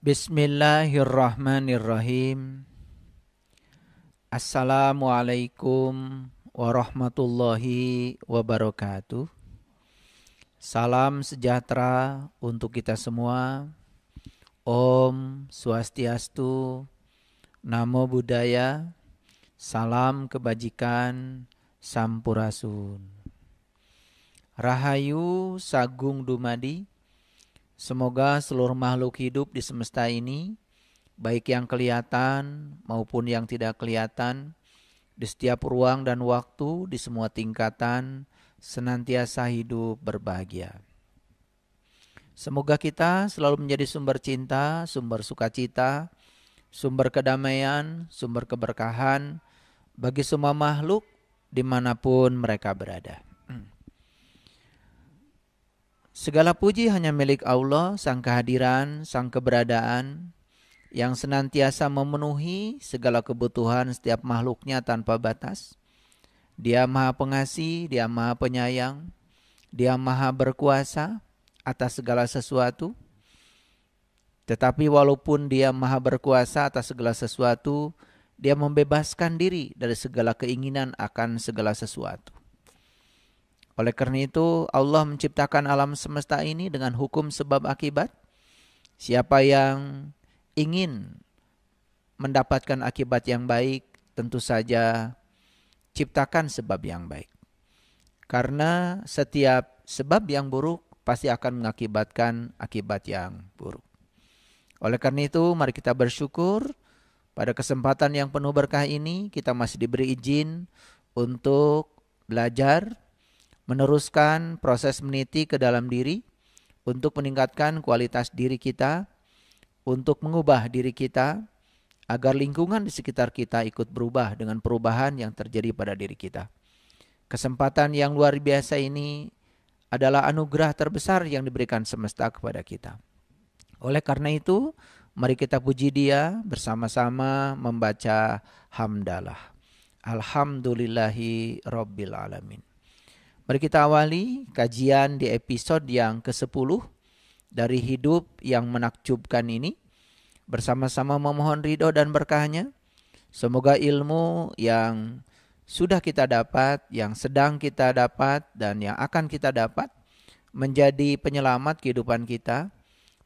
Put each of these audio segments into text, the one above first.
Bismillahirrahmanirrahim. Assalamualaikum warahmatullahi wabarakatuh. Salam sejahtera untuk kita semua. Om Swastiastu, Namo Buddhaya, salam kebajikan, Sampurasun. Rahayu Sagung Dumadi. Semoga seluruh makhluk hidup di semesta ini, baik yang kelihatan maupun yang tidak kelihatan, di setiap ruang dan waktu, di semua tingkatan, senantiasa hidup berbahagia. Semoga kita selalu menjadi sumber cinta, sumber sukacita, sumber kedamaian, sumber keberkahan bagi semua makhluk dimanapun mereka berada. Segala puji hanya milik Allah, Sang kehadiran, Sang keberadaan, yang senantiasa memenuhi segala kebutuhan setiap makhluknya tanpa batas. Dia Maha Pengasih, Dia Maha Penyayang, Dia Maha Berkuasa atas segala sesuatu. Tetapi walaupun Dia Maha Berkuasa atas segala sesuatu, Dia membebaskan diri dari segala keinginan akan segala sesuatu. Oleh karena itu Allah menciptakan alam semesta ini dengan hukum sebab akibat. Siapa yang ingin mendapatkan akibat yang baik, tentu saja ciptakan sebab yang baik. Karena setiap sebab yang buruk pasti akan mengakibatkan akibat yang buruk. Oleh karena itu mari kita bersyukur pada kesempatan yang penuh berkah ini kita masih diberi izin untuk belajar, meneruskan proses meniti ke dalam diri untuk meningkatkan kualitas diri kita, untuk mengubah diri kita agar lingkungan di sekitar kita ikut berubah dengan perubahan yang terjadi pada diri kita. Kesempatan yang luar biasa ini adalah anugerah terbesar yang diberikan semesta kepada kita. Oleh karena itu, mari kita puji Dia bersama-sama membaca hamdalah. Alhamdulillahi Rabbil Alamin. Mari kita awali kajian di episode yang ke-10 dari hidup yang menakjubkan ini. Bersama-sama memohon ridho dan berkahnya. Semoga ilmu yang sudah kita dapat, yang sedang kita dapat, dan yang akan kita dapat menjadi penyelamat kehidupan kita,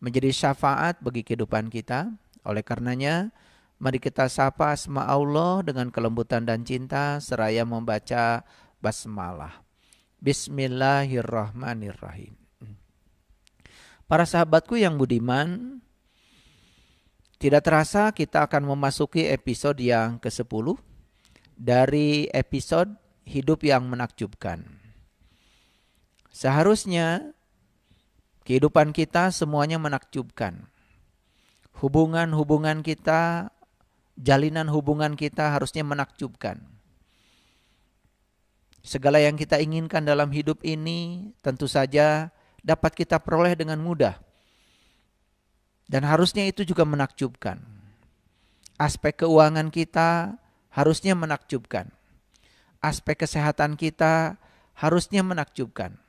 menjadi syafaat bagi kehidupan kita. Oleh karenanya, mari kita sapa asma Allah dengan kelembutan dan cinta seraya membaca basmalah. Bismillahirrahmanirrahim. Para sahabatku yang budiman, tidak terasa kita akan memasuki episode yang ke-10 dari episode hidup yang menakjubkan. Seharusnya kehidupan kita semuanya menakjubkan. Hubungan-hubungan kita, jalinan hubungan kita harusnya menakjubkan. Segala yang kita inginkan dalam hidup ini tentu saja dapat kita peroleh dengan mudah. Dan harusnya itu juga menakjubkan. Aspek keuangan kita harusnya menakjubkan. Aspek kesehatan kita harusnya menakjubkan.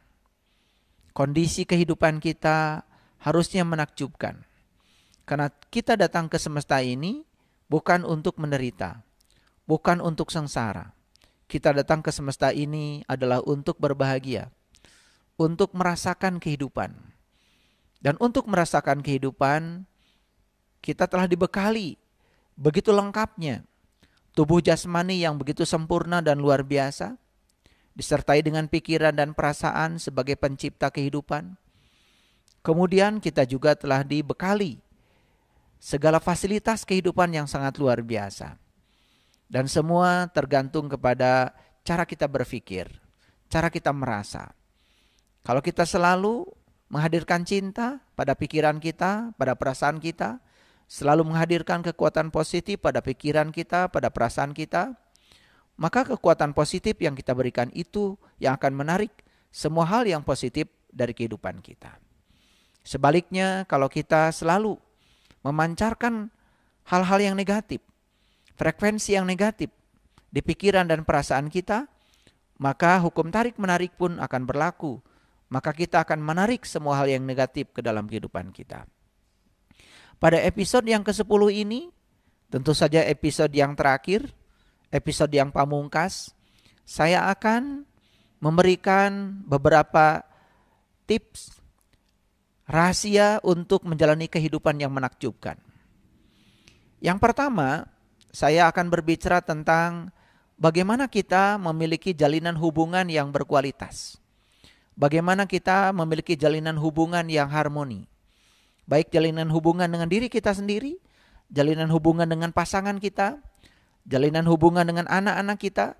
Kondisi kehidupan kita harusnya menakjubkan. Karena kita datang ke semesta ini bukan untuk menderita, bukan untuk sengsara. Kita datang ke semesta ini adalah untuk berbahagia, untuk merasakan kehidupan. Dan untuk merasakan kehidupan, kita telah dibekali begitu lengkapnya tubuh jasmani yang begitu sempurna dan luar biasa, disertai dengan pikiran dan perasaan sebagai pencipta kehidupan. Kemudian kita juga telah dibekali segala fasilitas kehidupan yang sangat luar biasa. Dan semua tergantung kepada cara kita berpikir, cara kita merasa. Kalau kita selalu menghadirkan cinta pada pikiran kita, pada perasaan kita, selalu menghadirkan kekuatan positif pada pikiran kita, pada perasaan kita, maka kekuatan positif yang kita berikan itu yang akan menarik semua hal yang positif dari kehidupan kita. Sebaliknya, kalau kita selalu memancarkan hal-hal yang negatif, frekuensi yang negatif di pikiran dan perasaan kita, maka hukum tarik-menarik pun akan berlaku. Maka kita akan menarik semua hal yang negatif ke dalam kehidupan kita. Pada episode yang ke-10 ini, tentu saja episode yang terakhir, episode yang pamungkas, saya akan memberikan beberapa tips rahasia untuk menjalani kehidupan yang menakjubkan. Yang pertama, saya akan berbicara tentang bagaimana kita memiliki jalinan hubungan yang berkualitas. Bagaimana kita memiliki jalinan hubungan yang harmoni. Baik jalinan hubungan dengan diri kita sendiri, jalinan hubungan dengan pasangan kita, jalinan hubungan dengan anak-anak kita,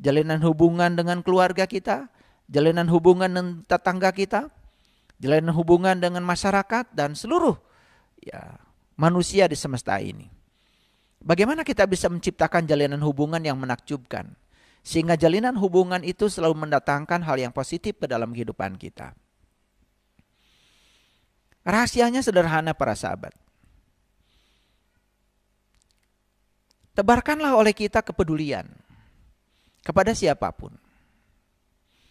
jalinan hubungan dengan keluarga kita, jalinan hubungan dengan tetangga kita, jalinan hubungan dengan masyarakat dan seluruh manusia di semesta ini. Bagaimana kita bisa menciptakan jalinan hubungan yang menakjubkan, sehingga jalinan hubungan itu selalu mendatangkan hal yang positif ke dalam kehidupan kita. Rahasianya sederhana para sahabat. Tebarkanlah oleh kita kepedulian kepada siapapun.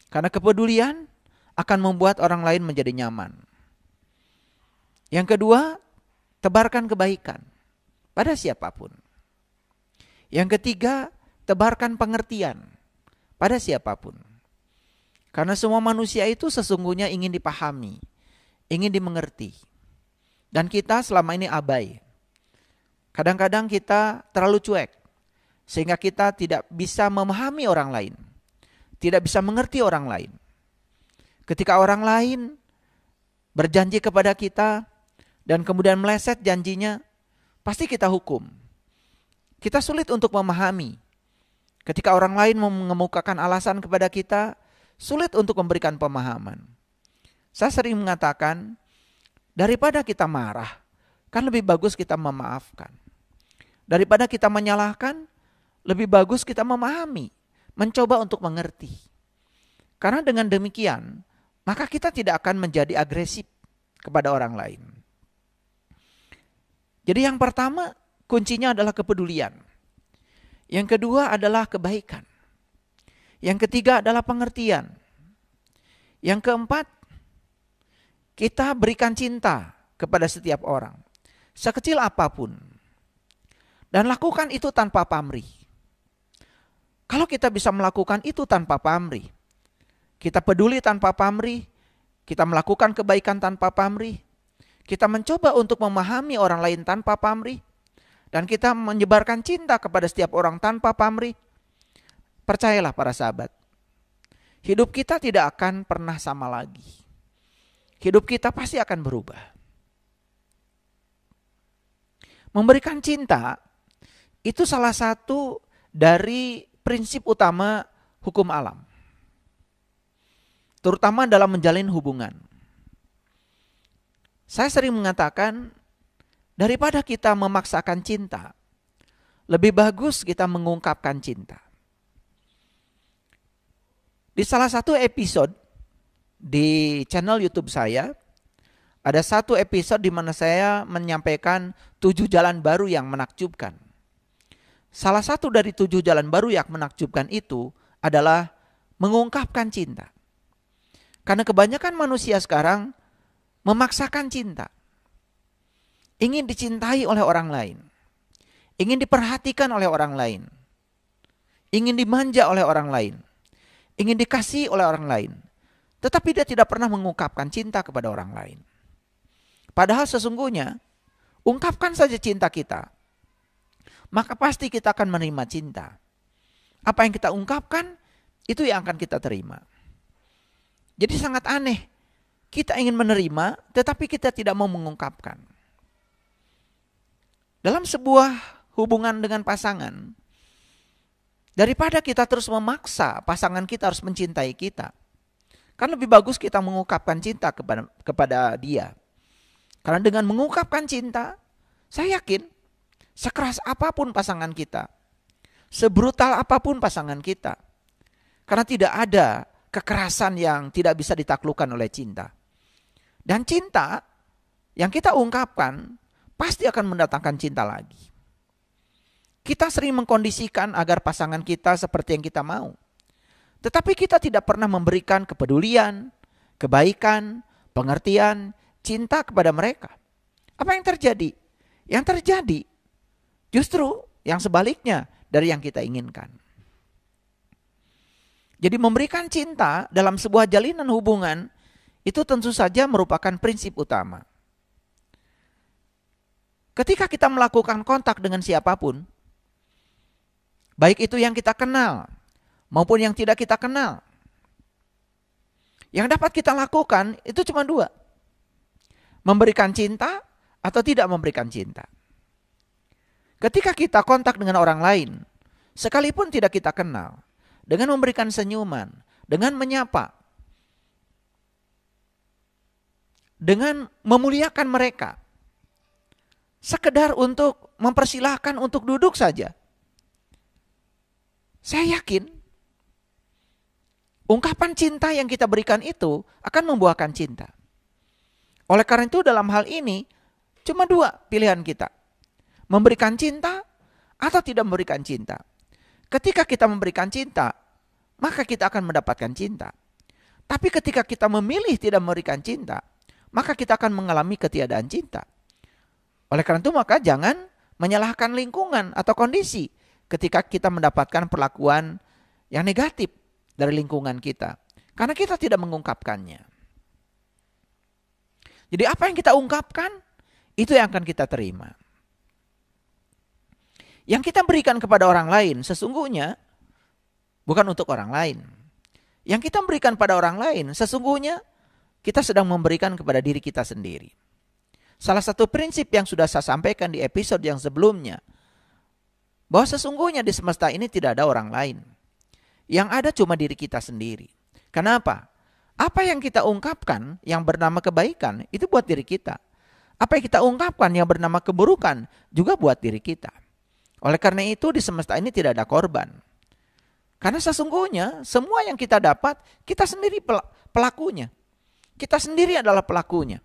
Karena kepedulian akan membuat orang lain menjadi nyaman. Yang kedua, tebarkan kebaikan pada siapapun. Yang ketiga, tebarkan pengertian pada siapapun. Karena semua manusia itu sesungguhnya ingin dipahami, ingin dimengerti. Dan kita selama ini abai. Kadang-kadang kita terlalu cuek, sehingga kita tidak bisa memahami orang lain, tidak bisa mengerti orang lain. Ketika orang lain berjanji kepada kita dan kemudian meleset janjinya, pasti kita hukum. Kita sulit untuk memahami. Ketika orang lain mengemukakan alasan kepada kita, sulit untuk memberikan pemahaman. Saya sering mengatakan, daripada kita marah, kan lebih bagus kita memaafkan. Daripada kita menyalahkan, lebih bagus kita memahami, mencoba untuk mengerti. Karena dengan demikian, maka kita tidak akan menjadi agresif kepada orang lain. Jadi yang pertama, kuncinya adalah kepedulian. Yang kedua adalah kebaikan. Yang ketiga adalah pengertian. Yang keempat, kita berikan cinta kepada setiap orang, sekecil apapun. Dan lakukan itu tanpa pamrih. Kalau kita bisa melakukan itu tanpa pamrih, kita peduli tanpa pamrih, kita melakukan kebaikan tanpa pamrih, kita mencoba untuk memahami orang lain tanpa pamrih, dan kita menyebarkan cinta kepada setiap orang tanpa pamrih, percayalah para sahabat, hidup kita tidak akan pernah sama lagi. Hidup kita pasti akan berubah. Memberikan cinta itu salah satu dari prinsip utama hukum alam. Terutama dalam menjalin hubungan. Saya sering mengatakan, daripada kita memaksakan cinta, lebih bagus kita mengungkapkan cinta. Di salah satu episode di channel YouTube saya, ada satu episode di mana saya menyampaikan 7 jalan baru yang menakjubkan. Salah satu dari 7 jalan baru yang menakjubkan itu adalah mengungkapkan cinta. Karena kebanyakan manusia sekarang memaksakan cinta. Ingin dicintai oleh orang lain. Ingin diperhatikan oleh orang lain. Ingin dimanja oleh orang lain. Ingin dikasihi oleh orang lain. Tetapi dia tidak pernah mengungkapkan cinta kepada orang lain. Padahal sesungguhnya, ungkapkan saja cinta kita, maka pasti kita akan menerima cinta. Apa yang kita ungkapkan, itu yang akan kita terima. Jadi sangat aneh, kita ingin menerima, tetapi kita tidak mau mengungkapkan. Dalam sebuah hubungan dengan pasangan, daripada kita terus memaksa pasangan kita harus mencintai kita, kan lebih bagus kita mengungkapkan cinta kepada dia. Karena dengan mengungkapkan cinta, saya yakin sekeras apapun pasangan kita, sebrutal apapun pasangan kita, karena tidak ada kekerasan yang tidak bisa ditaklukkan oleh cinta. Dan cinta yang kita ungkapkan pasti akan mendatangkan cinta lagi. Kita sering mengkondisikan agar pasangan kita seperti yang kita mau. Tetapi kita tidak pernah memberikan kepedulian, kebaikan, pengertian, cinta kepada mereka. Apa yang terjadi? Yang terjadi justru yang sebaliknya dari yang kita inginkan. Jadi memberikan cinta dalam sebuah jalinan hubungan itu tentu saja merupakan prinsip utama. Ketika kita melakukan kontak dengan siapapun, baik itu yang kita kenal maupun yang tidak kita kenal, yang dapat kita lakukan itu cuma dua. Memberikan cinta atau tidak memberikan cinta. Ketika kita kontak dengan orang lain, sekalipun tidak kita kenal, dengan memberikan senyuman, dengan menyapa, dengan memuliakan mereka, sekedar untuk mempersilahkan untuk duduk saja, saya yakin ungkapan cinta yang kita berikan itu akan membuahkan cinta. Oleh karena itu dalam hal ini cuma dua pilihan kita. Memberikan cinta atau tidak memberikan cinta. Ketika kita memberikan cinta, maka kita akan mendapatkan cinta. Tapi ketika kita memilih tidak memberikan cinta, maka kita akan mengalami ketiadaan cinta. Oleh karena itu maka jangan menyalahkan lingkungan atau kondisi ketika kita mendapatkan perlakuan yang negatif dari lingkungan kita. Karena kita tidak mengungkapkannya. Jadi apa yang kita ungkapkan, itu yang akan kita terima. Yang kita berikan kepada orang lain sesungguhnya bukan untuk orang lain. Yang kita berikan pada orang lain sesungguhnya kita sedang memberikan kepada diri kita sendiri. Salah satu prinsip yang sudah saya sampaikan di episode yang sebelumnya, bahwa sesungguhnya di semesta ini tidak ada orang lain. Yang ada cuma diri kita sendiri. Kenapa? Apa yang kita ungkapkan yang bernama kebaikan itu buat diri kita. Apa yang kita ungkapkan yang bernama keburukan juga buat diri kita. Oleh karena itu di semesta ini tidak ada korban. Karena sesungguhnya semua yang kita dapat, kita sendiri pelakunya. Kita sendiri adalah pelakunya.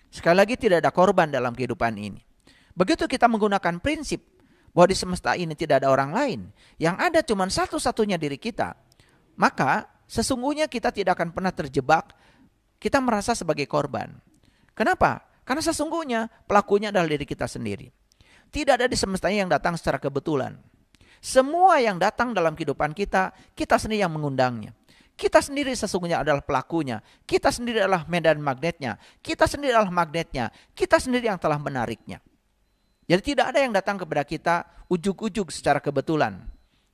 Sekali lagi tidak ada korban dalam kehidupan ini. Begitu kita menggunakan prinsip bahwa di semesta ini tidak ada orang lain, yang ada cuma satu-satunya diri kita, maka sesungguhnya kita tidak akan pernah terjebak, kita merasa sebagai korban. Kenapa? Karena sesungguhnya pelakunya adalah diri kita sendiri. Tidak ada di semesta ini yang datang secara kebetulan. Semua yang datang dalam kehidupan kita, kita sendiri yang mengundangnya. Kita sendiri sesungguhnya adalah pelakunya. Kita sendiri adalah medan magnetnya. Kita sendiri adalah magnetnya. Kita sendiri yang telah menariknya. Jadi tidak ada yang datang kepada kita ujug-ujug secara kebetulan.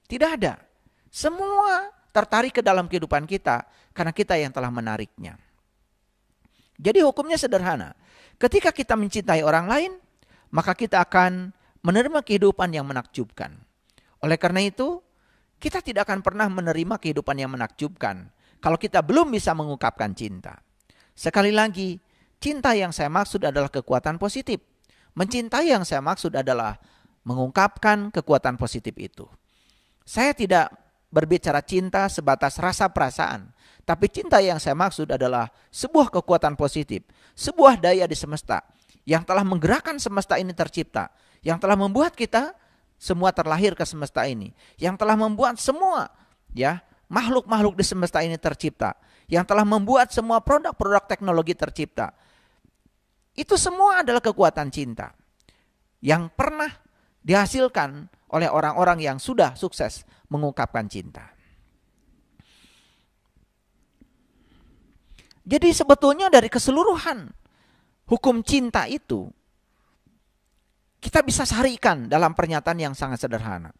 Tidak ada. Semua tertarik ke dalam kehidupan kita karena kita yang telah menariknya. Jadi hukumnya sederhana. Ketika kita mencintai orang lain, maka kita akan menerima kehidupan yang menakjubkan. Oleh karena itu, kita tidak akan pernah menerima kehidupan yang menakjubkan kalau kita belum bisa mengungkapkan cinta. Sekali lagi, cinta yang saya maksud adalah kekuatan positif. Mencintai yang saya maksud adalah mengungkapkan kekuatan positif itu. Saya tidak berbicara cinta sebatas rasa perasaan, tapi cinta yang saya maksud adalah sebuah kekuatan positif, sebuah daya di semesta yang telah menggerakkan semesta ini tercipta, yang telah membuat kita semua terlahir ke semesta ini, yang telah membuat semua makhluk-makhluk di semesta ini tercipta, yang telah membuat semua produk-produk teknologi tercipta. Itu semua adalah kekuatan cinta yang pernah dihasilkan oleh orang-orang yang sudah sukses mengungkapkan cinta. Jadi sebetulnya dari keseluruhan hukum cinta itu, kita bisa sarikan dalam pernyataan yang sangat sederhana.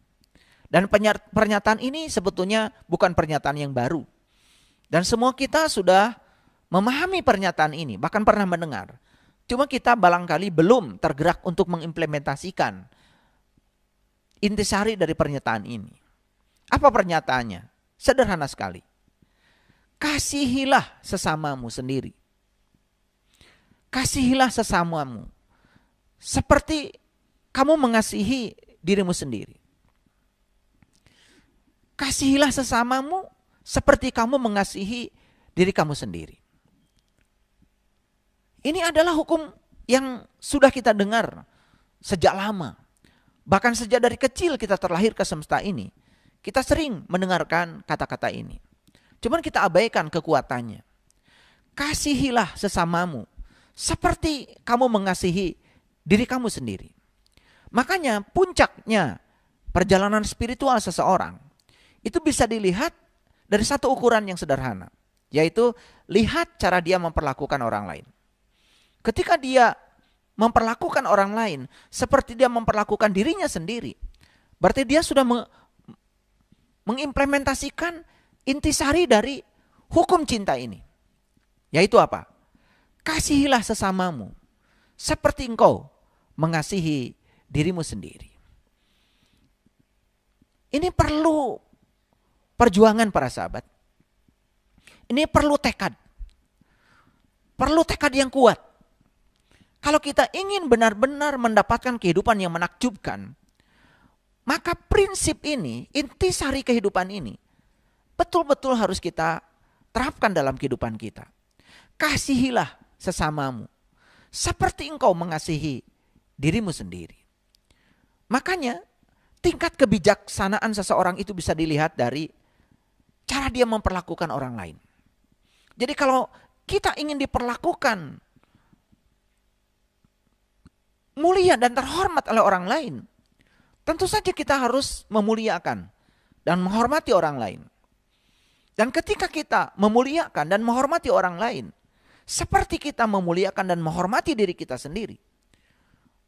Dan pernyataan ini sebetulnya bukan pernyataan yang baru. Dan semua kita sudah memahami pernyataan ini, bahkan pernah mendengar. Cuma kita barangkali belum tergerak untuk mengimplementasikan intisari dari pernyataan ini. Apa pernyataannya? Sederhana sekali. Kasihilah sesamamu sendiri. Kasihilah sesamamu seperti kamu mengasihi dirimu sendiri. Kasihilah sesamamu seperti kamu mengasihi diri kamu sendiri. Ini adalah hukum yang sudah kita dengar sejak lama. Bahkan sejak dari kecil kita terlahir ke semesta ini. Kita sering mendengarkan kata-kata ini. Cuman kita abaikan kekuatannya. Kasihilah sesamamu seperti kamu mengasihi diri kamu sendiri. Makanya puncaknya perjalanan spiritual seseorang itu bisa dilihat dari satu ukuran yang sederhana, yaitu lihat cara dia memperlakukan orang lain. Ketika dia memperlakukan orang lain seperti dia memperlakukan dirinya sendiri, berarti dia sudah mengimplementasikan intisari dari hukum cinta ini. Yaitu apa? Kasihilah sesamamu seperti engkau mengasihi dirimu sendiri. Ini perlu perjuangan para sahabat. Ini perlu tekad. Perlu tekad yang kuat. Kalau kita ingin benar-benar mendapatkan kehidupan yang menakjubkan, maka prinsip ini, intisari kehidupan ini, betul-betul harus kita terapkan dalam kehidupan kita. Kasihilah sesamamu seperti engkau mengasihi dirimu sendiri. Makanya tingkat kebijaksanaan seseorang itu bisa dilihat dari cara dia memperlakukan orang lain. Jadi kalau kita ingin diperlakukan mulia dan terhormat oleh orang lain, tentu saja kita harus memuliakan dan menghormati orang lain. Dan ketika kita memuliakan dan menghormati orang lain, seperti kita memuliakan dan menghormati diri kita sendiri,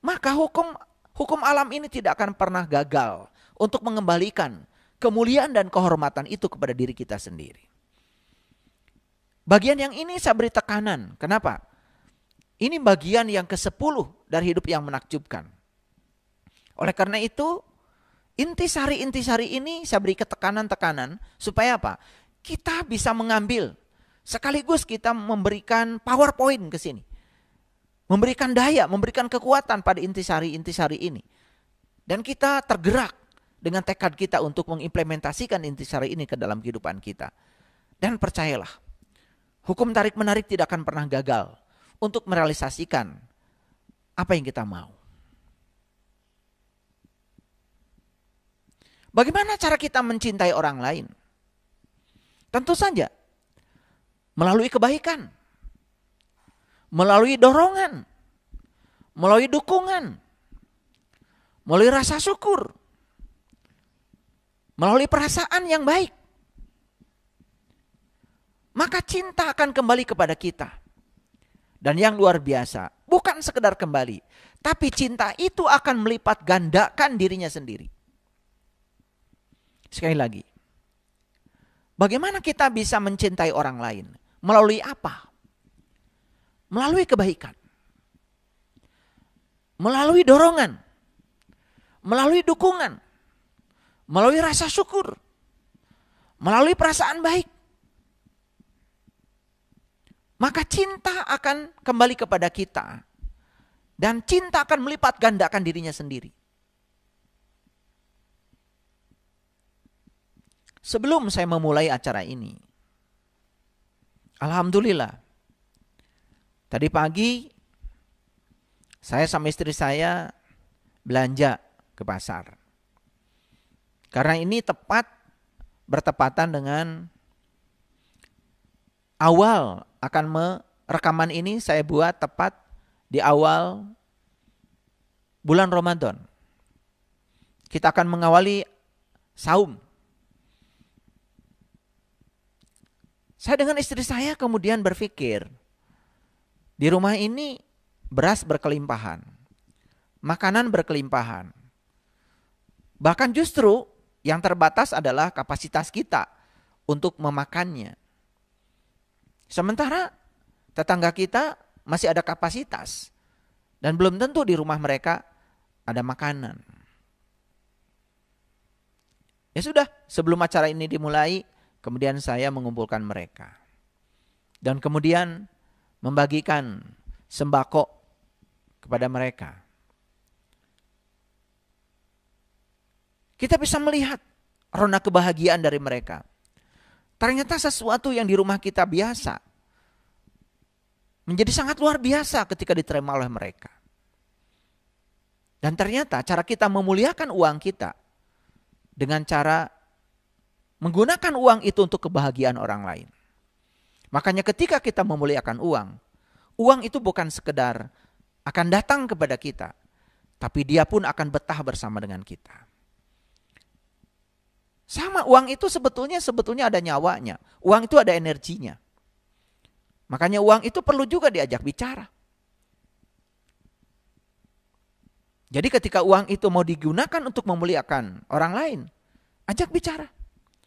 maka hukum alam ini tidak akan pernah gagal untuk mengembalikan kemuliaan dan kehormatan itu kepada diri kita sendiri. Bagian yang ini saya beri tekanan. Kenapa? Ini bagian yang ke-10 dari hidup yang menakjubkan. Oleh karena itu, intisari-intisari ini saya beri ketekanan-tekanan supaya apa? Kita bisa mengambil, sekaligus kita memberikan PowerPoint ke sini. Memberikan daya, memberikan kekuatan pada intisari-intisari ini. Dan kita tergerak dengan tekad kita untuk mengimplementasikan intisari ini ke dalam kehidupan kita. Dan percayalah, hukum tarik-menarik tidak akan pernah gagal untuk merealisasikan apa yang kita mau. Bagaimana cara kita mencintai orang lain? Tentu saja melalui kebaikan, melalui dorongan, melalui dukungan, melalui rasa syukur, melalui perasaan yang baik. Maka cinta akan kembali kepada kita. Dan yang luar biasa, bukan sekedar kembali, tapi cinta itu akan melipat gandakan dirinya sendiri. Sekali lagi, bagaimana kita bisa mencintai orang lain? Melalui apa? Melalui kebaikan. Melalui dorongan. Melalui dukungan. Melalui rasa syukur. Melalui perasaan baik. Maka cinta akan kembali kepada kita. Dan cinta akan melipat gandakan dirinya sendiri. Sebelum saya memulai acara ini, alhamdulillah, tadi pagi saya sama istri saya belanja ke pasar. Karena ini bertepatan dengan awal rekaman ini saya buat tepat di awal bulan Ramadan. Kita akan mengawali saum. Saya dengan istri saya kemudian berpikir, di rumah ini beras berkelimpahan, makanan berkelimpahan. Bahkan justru yang terbatas adalah kapasitas kita untuk memakannya. Sementara tetangga kita masih ada kapasitas dan belum tentu di rumah mereka ada makanan. Ya sudah, sebelum acara ini dimulai, kemudian saya mengumpulkan mereka. Dan kemudian membagikan sembako kepada mereka. Kita bisa melihat rona kebahagiaan dari mereka. Ternyata sesuatu yang di rumah kita biasa menjadi sangat luar biasa ketika diterima oleh mereka. Dan ternyata cara kita memuliakan uang kita dengan cara menggunakan uang itu untuk kebahagiaan orang lain. Makanya ketika kita memuliakan uang itu bukan sekedar akan datang kepada kita, Tapi dia pun akan betah bersama dengan kita. Sama, uang itu sebetulnya ada nyawanya. Uang itu ada energinya. Makanya uang itu perlu juga diajak bicara. Jadi ketika uang itu mau digunakan untuk memuliakan orang lain, ajak bicara.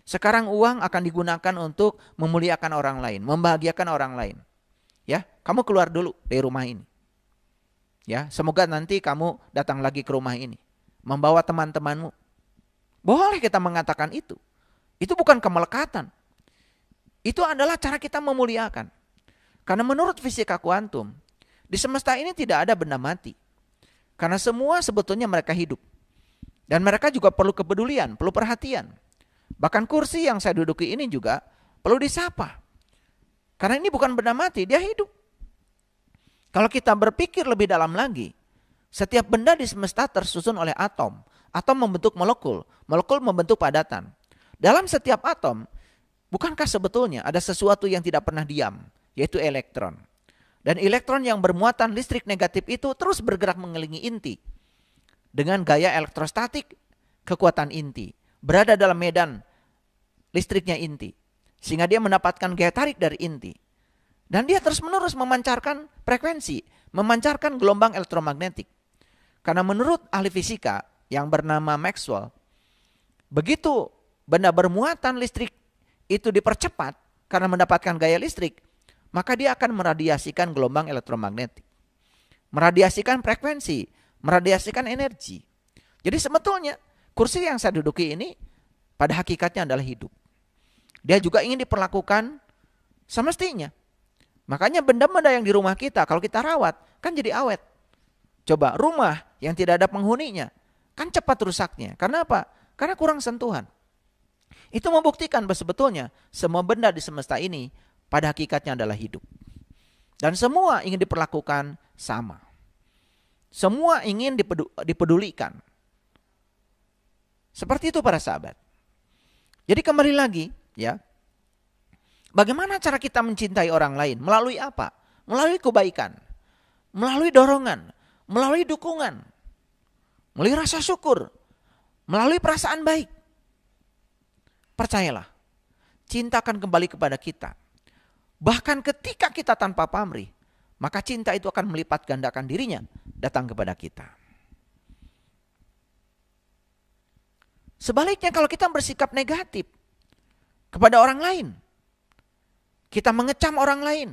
Sekarang uang akan digunakan untuk memuliakan orang lain, membahagiakan orang lain. Ya, kamu keluar dulu dari rumah ini. Ya, semoga nanti kamu datang lagi ke rumah ini, membawa teman-temanmu. Boleh kita mengatakan itu. Itu bukan kemelekatan. Itu adalah cara kita memuliakan. Karena menurut fisika kuantum, di semesta ini tidak ada benda mati. Karena semua sebetulnya mereka hidup. Dan mereka juga perlu kepedulian, perlu perhatian. Bahkan kursi yang saya duduki ini juga perlu disapa. Karena ini bukan benda mati, dia hidup. Kalau kita berpikir lebih dalam lagi, setiap benda di semesta tersusun oleh atom. Atom membentuk molekul, molekul membentuk padatan. Dalam setiap atom, bukankah sebetulnya ada sesuatu yang tidak pernah diam, yaitu elektron. Dan elektron yang bermuatan listrik negatif itu terus bergerak mengelilingi inti. Dengan gaya elektrostatik, kekuatan inti. Berada dalam medan listriknya inti. Sehingga dia mendapatkan gaya tarik dari inti. Dan dia terus menerus memancarkan frekuensi. Memancarkan gelombang elektromagnetik. Karena menurut ahli fisika yang bernama Maxwell, begitu benda bermuatan listrik itu dipercepat karena mendapatkan gaya listrik, maka dia akan meradiasikan gelombang elektromagnetik. Meradiasikan frekuensi, meradiasikan energi. Jadi sebetulnya kursi yang saya duduki ini pada hakikatnya adalah hidup. Dia juga ingin diperlakukan semestinya. Makanya benda-benda yang di rumah kita kalau kita rawat kan jadi awet. Coba rumah yang tidak ada penghuninya kan cepat rusaknya. Karena apa? Karena kurang sentuhan. Itu membuktikan bahwa sebetulnya semua benda di semesta ini pada hakikatnya adalah hidup. Dan semua ingin diperlakukan sama. Semua ingin dipedulikan. Seperti itu para sahabat. Jadi kembali lagi, ya. Bagaimana cara kita mencintai orang lain? Melalui apa? Melalui kebaikan. Melalui dorongan. Melalui dukungan. Melalui rasa syukur. Melalui perasaan baik. Percayalah. Cinta akan kembali kepada kita. Bahkan ketika kita tanpa pamrih, maka cinta itu akan melipat gandakan dirinya datang kepada kita. Sebaliknya kalau kita bersikap negatif kepada orang lain, kita mengecam orang lain,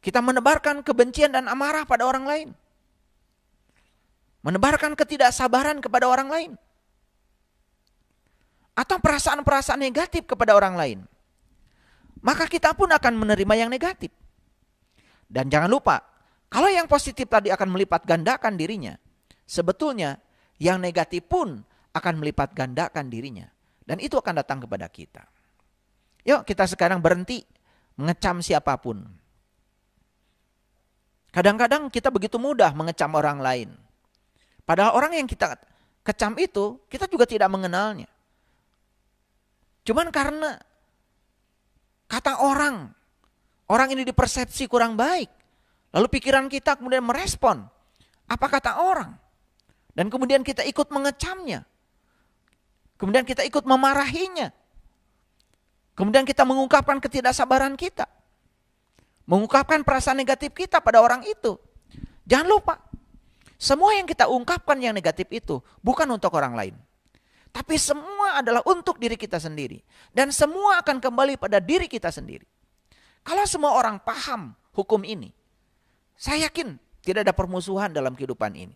kita menebarkan kebencian dan amarah pada orang lain, menebarkan ketidaksabaran kepada orang lain, atau perasaan-perasaan negatif kepada orang lain, maka kita pun akan menerima yang negatif. Dan jangan lupa, kalau yang positif tadi akan melipat gandakan dirinya, sebetulnya yang negatif pun akan melipat gandakan dirinya. Dan itu akan datang kepada kita. Yuk kita sekarang berhenti mengecam siapapun. Kadang-kadang kita begitu mudah mengecam orang lain. Padahal orang yang kita kecam itu, kita juga tidak mengenalnya. Cuman karena kata orang ini dipersepsi kurang baik. Lalu pikiran kita kemudian merespon apa kata orang. Dan kemudian kita ikut mengecamnya. Kemudian kita ikut memarahinya. Kemudian kita mengungkapkan ketidaksabaran kita. Mengungkapkan perasaan negatif kita pada orang itu. Jangan lupa, semua yang kita ungkapkan yang negatif itu bukan untuk orang lain. Tapi semua adalah untuk diri kita sendiri. Dan semua akan kembali pada diri kita sendiri. Kalau semua orang paham hukum ini, saya yakin tidak ada permusuhan dalam kehidupan ini.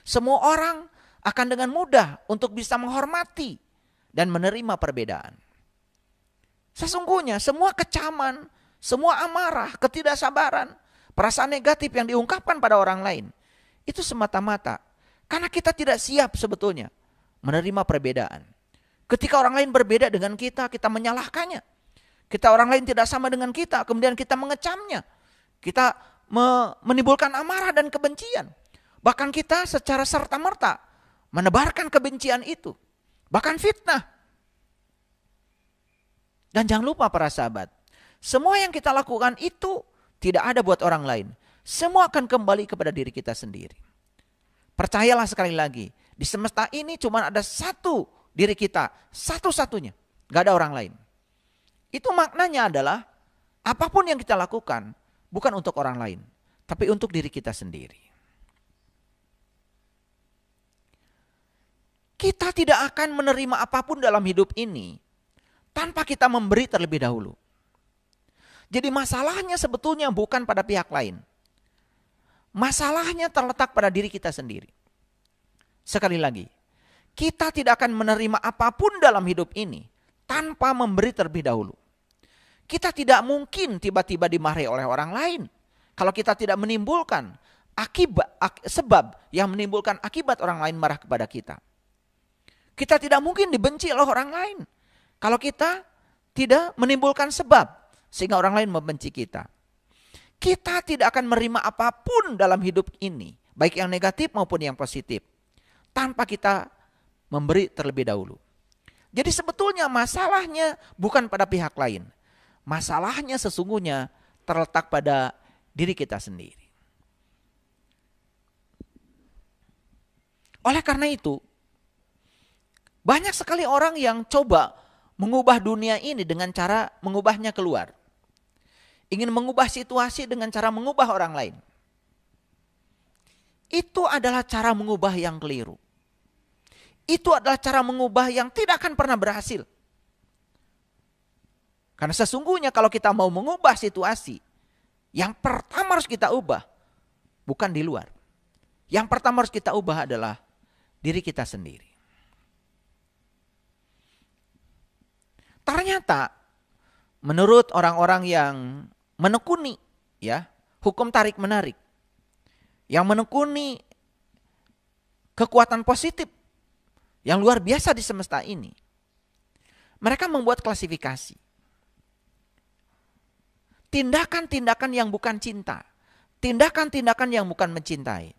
Semua orang akan dengan mudah untuk bisa menghormati dan menerima perbedaan. Sesungguhnya semua kecaman, semua amarah, ketidaksabaran, perasaan negatif yang diungkapkan pada orang lain, itu semata-mata karena kita tidak siap sebetulnya menerima perbedaan. Ketika orang lain berbeda dengan kita menyalahkannya. Kita orang lain tidak sama dengan kita, kemudian kita mengecamnya. Kita menimbulkan amarah dan kebencian. Bahkan kita secara serta-merta menebarkan kebencian itu. Bahkan fitnah. Dan jangan lupa para sahabat, semua yang kita lakukan itu tidak ada buat orang lain. Semua akan kembali kepada diri kita sendiri. Percayalah sekali lagi, di semesta ini cuma ada satu diri kita, satu-satunya, gak ada orang lain. Itu maknanya adalah apapun yang kita lakukan bukan untuk orang lain, tapi untuk diri kita sendiri. Kita tidak akan menerima apapun dalam hidup ini tanpa kita memberi terlebih dahulu. Jadi masalahnya sebetulnya bukan pada pihak lain. Masalahnya terletak pada diri kita sendiri. Sekali lagi, kita tidak akan menerima apapun dalam hidup ini tanpa memberi terlebih dahulu. Kita tidak mungkin tiba-tiba dimarahi oleh orang lain kalau kita tidak menimbulkan sebab yang menimbulkan akibat orang lain marah kepada kita. Kita tidak mungkin dibenci oleh orang lain kalau kita tidak menimbulkan sebab sehingga orang lain membenci kita. Kita tidak akan menerima apapun dalam hidup ini, baik yang negatif maupun yang positif, tanpa kita memberi terlebih dahulu. Jadi sebetulnya masalahnya bukan pada pihak lain. Masalahnya sesungguhnya terletak pada diri kita sendiri. Oleh karena itu, banyak sekali orang yang coba mengubah dunia ini dengan cara mengubahnya keluar. Ingin mengubah situasi dengan cara mengubah orang lain. Itu adalah cara mengubah yang keliru. Itu adalah cara mengubah yang tidak akan pernah berhasil. Karena sesungguhnya kalau kita mau mengubah situasi, yang pertama harus kita ubah bukan di luar. Yang pertama harus kita ubah adalah diri kita sendiri. Ternyata menurut orang-orang yang menekuni hukum tarik menarik, yang menekuni kekuatan positif yang luar biasa di semesta ini, mereka membuat klasifikasi. Tindakan-tindakan yang bukan cinta, tindakan-tindakan yang bukan mencintai.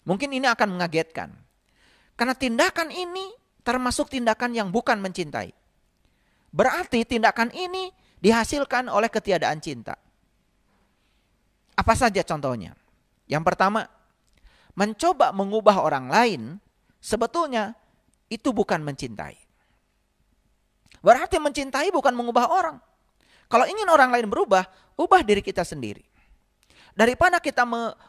Mungkin ini akan mengagetkan. Karena tindakan ini termasuk tindakan yang bukan mencintai. Berarti tindakan ini dihasilkan oleh ketiadaan cinta. Apa saja contohnya? Yang pertama, mencoba mengubah orang lain sebetulnya itu bukan mencintai. Berarti mencintai bukan mengubah orang. Kalau ingin orang lain berubah, ubah diri kita sendiri. Daripada kita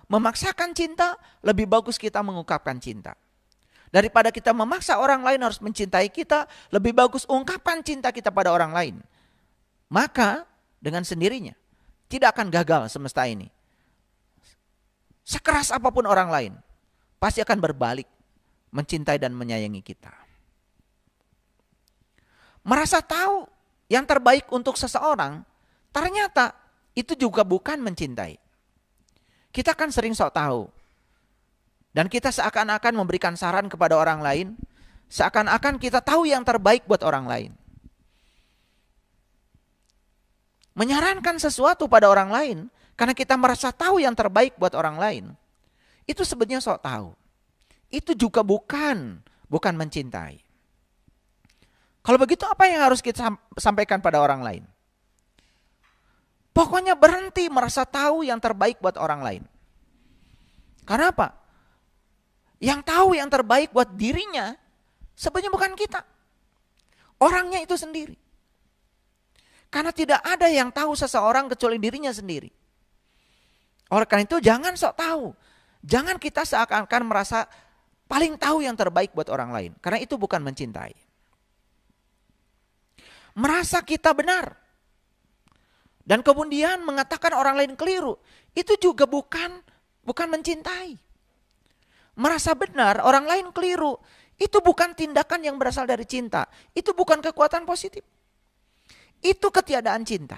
memaksakan cinta, lebih bagus kita mengungkapkan cinta. Daripada kita memaksa orang lain harus mencintai kita, lebih bagus ungkapan cinta kita pada orang lain. Maka dengan sendirinya tidak akan gagal semesta ini. Sekeras apapun orang lain, pasti akan berbalik mencintai dan menyayangi kita. Merasa tahu yang terbaik untuk seseorang, ternyata itu juga bukan mencintai. Kita kan sering sok tahu. Dan kita seakan-akan memberikan saran kepada orang lain, seakan-akan kita tahu yang terbaik buat orang lain. Menyarankan sesuatu pada orang lain, karena kita merasa tahu yang terbaik buat orang lain, itu sebenarnya sok tahu. Itu juga bukan mencintai. Kalau begitu apa yang harus kita sampaikan pada orang lain? Pokoknya berhenti merasa tahu yang terbaik buat orang lain. Karena apa? Yang tahu yang terbaik buat dirinya sebenarnya bukan kita. Orangnya itu sendiri. Karena tidak ada yang tahu seseorang kecuali dirinya sendiri. Oleh karena itu jangan sok tahu. Jangan kita seakan-akan merasa paling tahu yang terbaik buat orang lain. Karena itu bukan mencintai. Merasa kita benar. Dan kemudian mengatakan orang lain keliru. Itu juga bukan mencintai. Merasa benar orang lain keliru. Itu bukan tindakan yang berasal dari cinta. Itu bukan kekuatan positif. Itu ketiadaan cinta.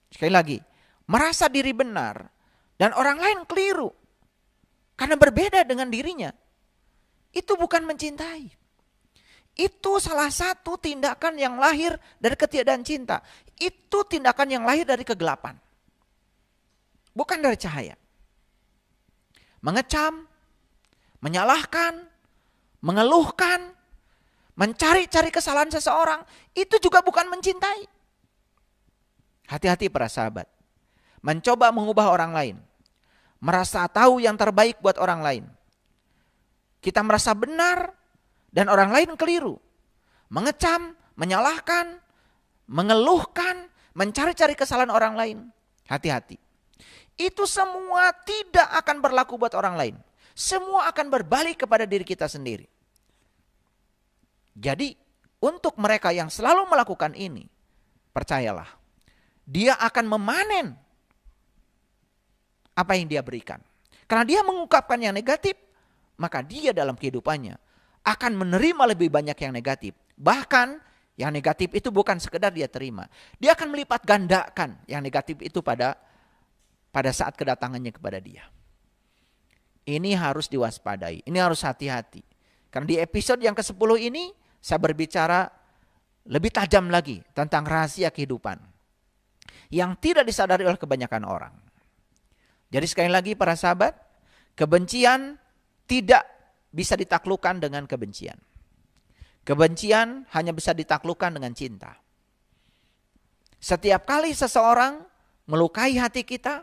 Sekali lagi. Merasa diri benar. Dan orang lain keliru. Karena berbeda dengan dirinya. Itu bukan mencintai. Itu salah satu tindakan yang lahir dari ketiadaan cinta. Itu tindakan yang lahir dari kegelapan. Bukan dari cahaya. Mengecam, menyalahkan, mengeluhkan, mencari-cari kesalahan seseorang, itu juga bukan mencintai. Hati-hati para sahabat. Mencoba mengubah orang lain. Merasa tahu yang terbaik buat orang lain. kita merasa benar dan orang lain keliru. Mengecam, menyalahkan, mengeluhkan, mencari-cari kesalahan orang lain. Hati-hati. Itu semua tidak akan berlaku buat orang lain. Semua akan berbalik kepada diri kita sendiri. Jadi untuk mereka yang selalu melakukan ini, percayalah, dia akan memanen apa yang dia berikan. Karena dia mengungkapkan yang negatif, maka dia dalam kehidupannya akan menerima lebih banyak yang negatif. Bahkan yang negatif itu bukan sekedar dia terima. Dia akan melipat gandakan yang negatif itu pada saat kedatangannya kepada dia. Ini harus diwaspadai, ini harus hati-hati. Karena di episode yang ke-10 ini, saya berbicara lebih tajam lagi tentang rahasia kehidupan yang tidak disadari oleh kebanyakan orang. Jadi sekali lagi para sahabat, kebencian tidak bisa ditaklukkan dengan kebencian. Kebencian hanya bisa ditaklukkan dengan cinta. Setiap kali seseorang melukai hati kita,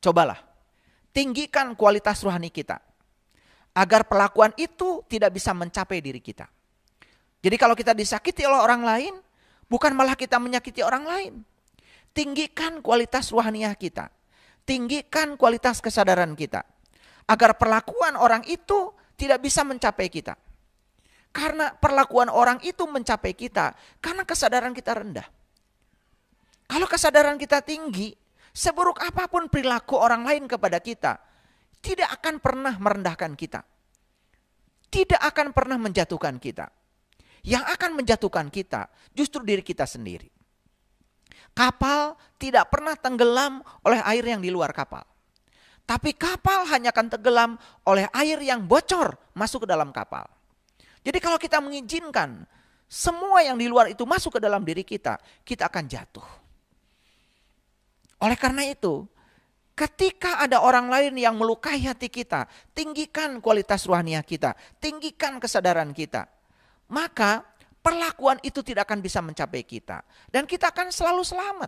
cobalah tinggikan kualitas rohani kita agar perlakuan itu tidak bisa mencapai diri kita. Jadi kalau kita disakiti oleh orang lain, bukan malah kita menyakiti orang lain. Tinggikan kualitas rohaniah kita. Tinggikan kualitas kesadaran kita. Agar perlakuan orang itu tidak bisa mencapai kita. Karena perlakuan orang itu mencapai kita, karena kesadaran kita rendah. Kalau kesadaran kita tinggi, seburuk apapun perilaku orang lain kepada kita, tidak akan pernah merendahkan kita. Tidak akan pernah menjatuhkan kita. Yang akan menjatuhkan kita justru diri kita sendiri. Kapal tidak pernah tenggelam oleh air yang di luar kapal. Tapi kapal hanya akan tenggelam oleh air yang bocor masuk ke dalam kapal. Jadi kalau kita mengizinkan semua yang di luar itu masuk ke dalam diri kita, kita akan jatuh. Oleh karena itu, ketika ada orang lain yang melukai hati kita, tinggikan kualitas rohaniah kita, tinggikan kesadaran kita. Maka perlakuan itu tidak akan bisa mencapai kita. Dan kita akan selalu selamat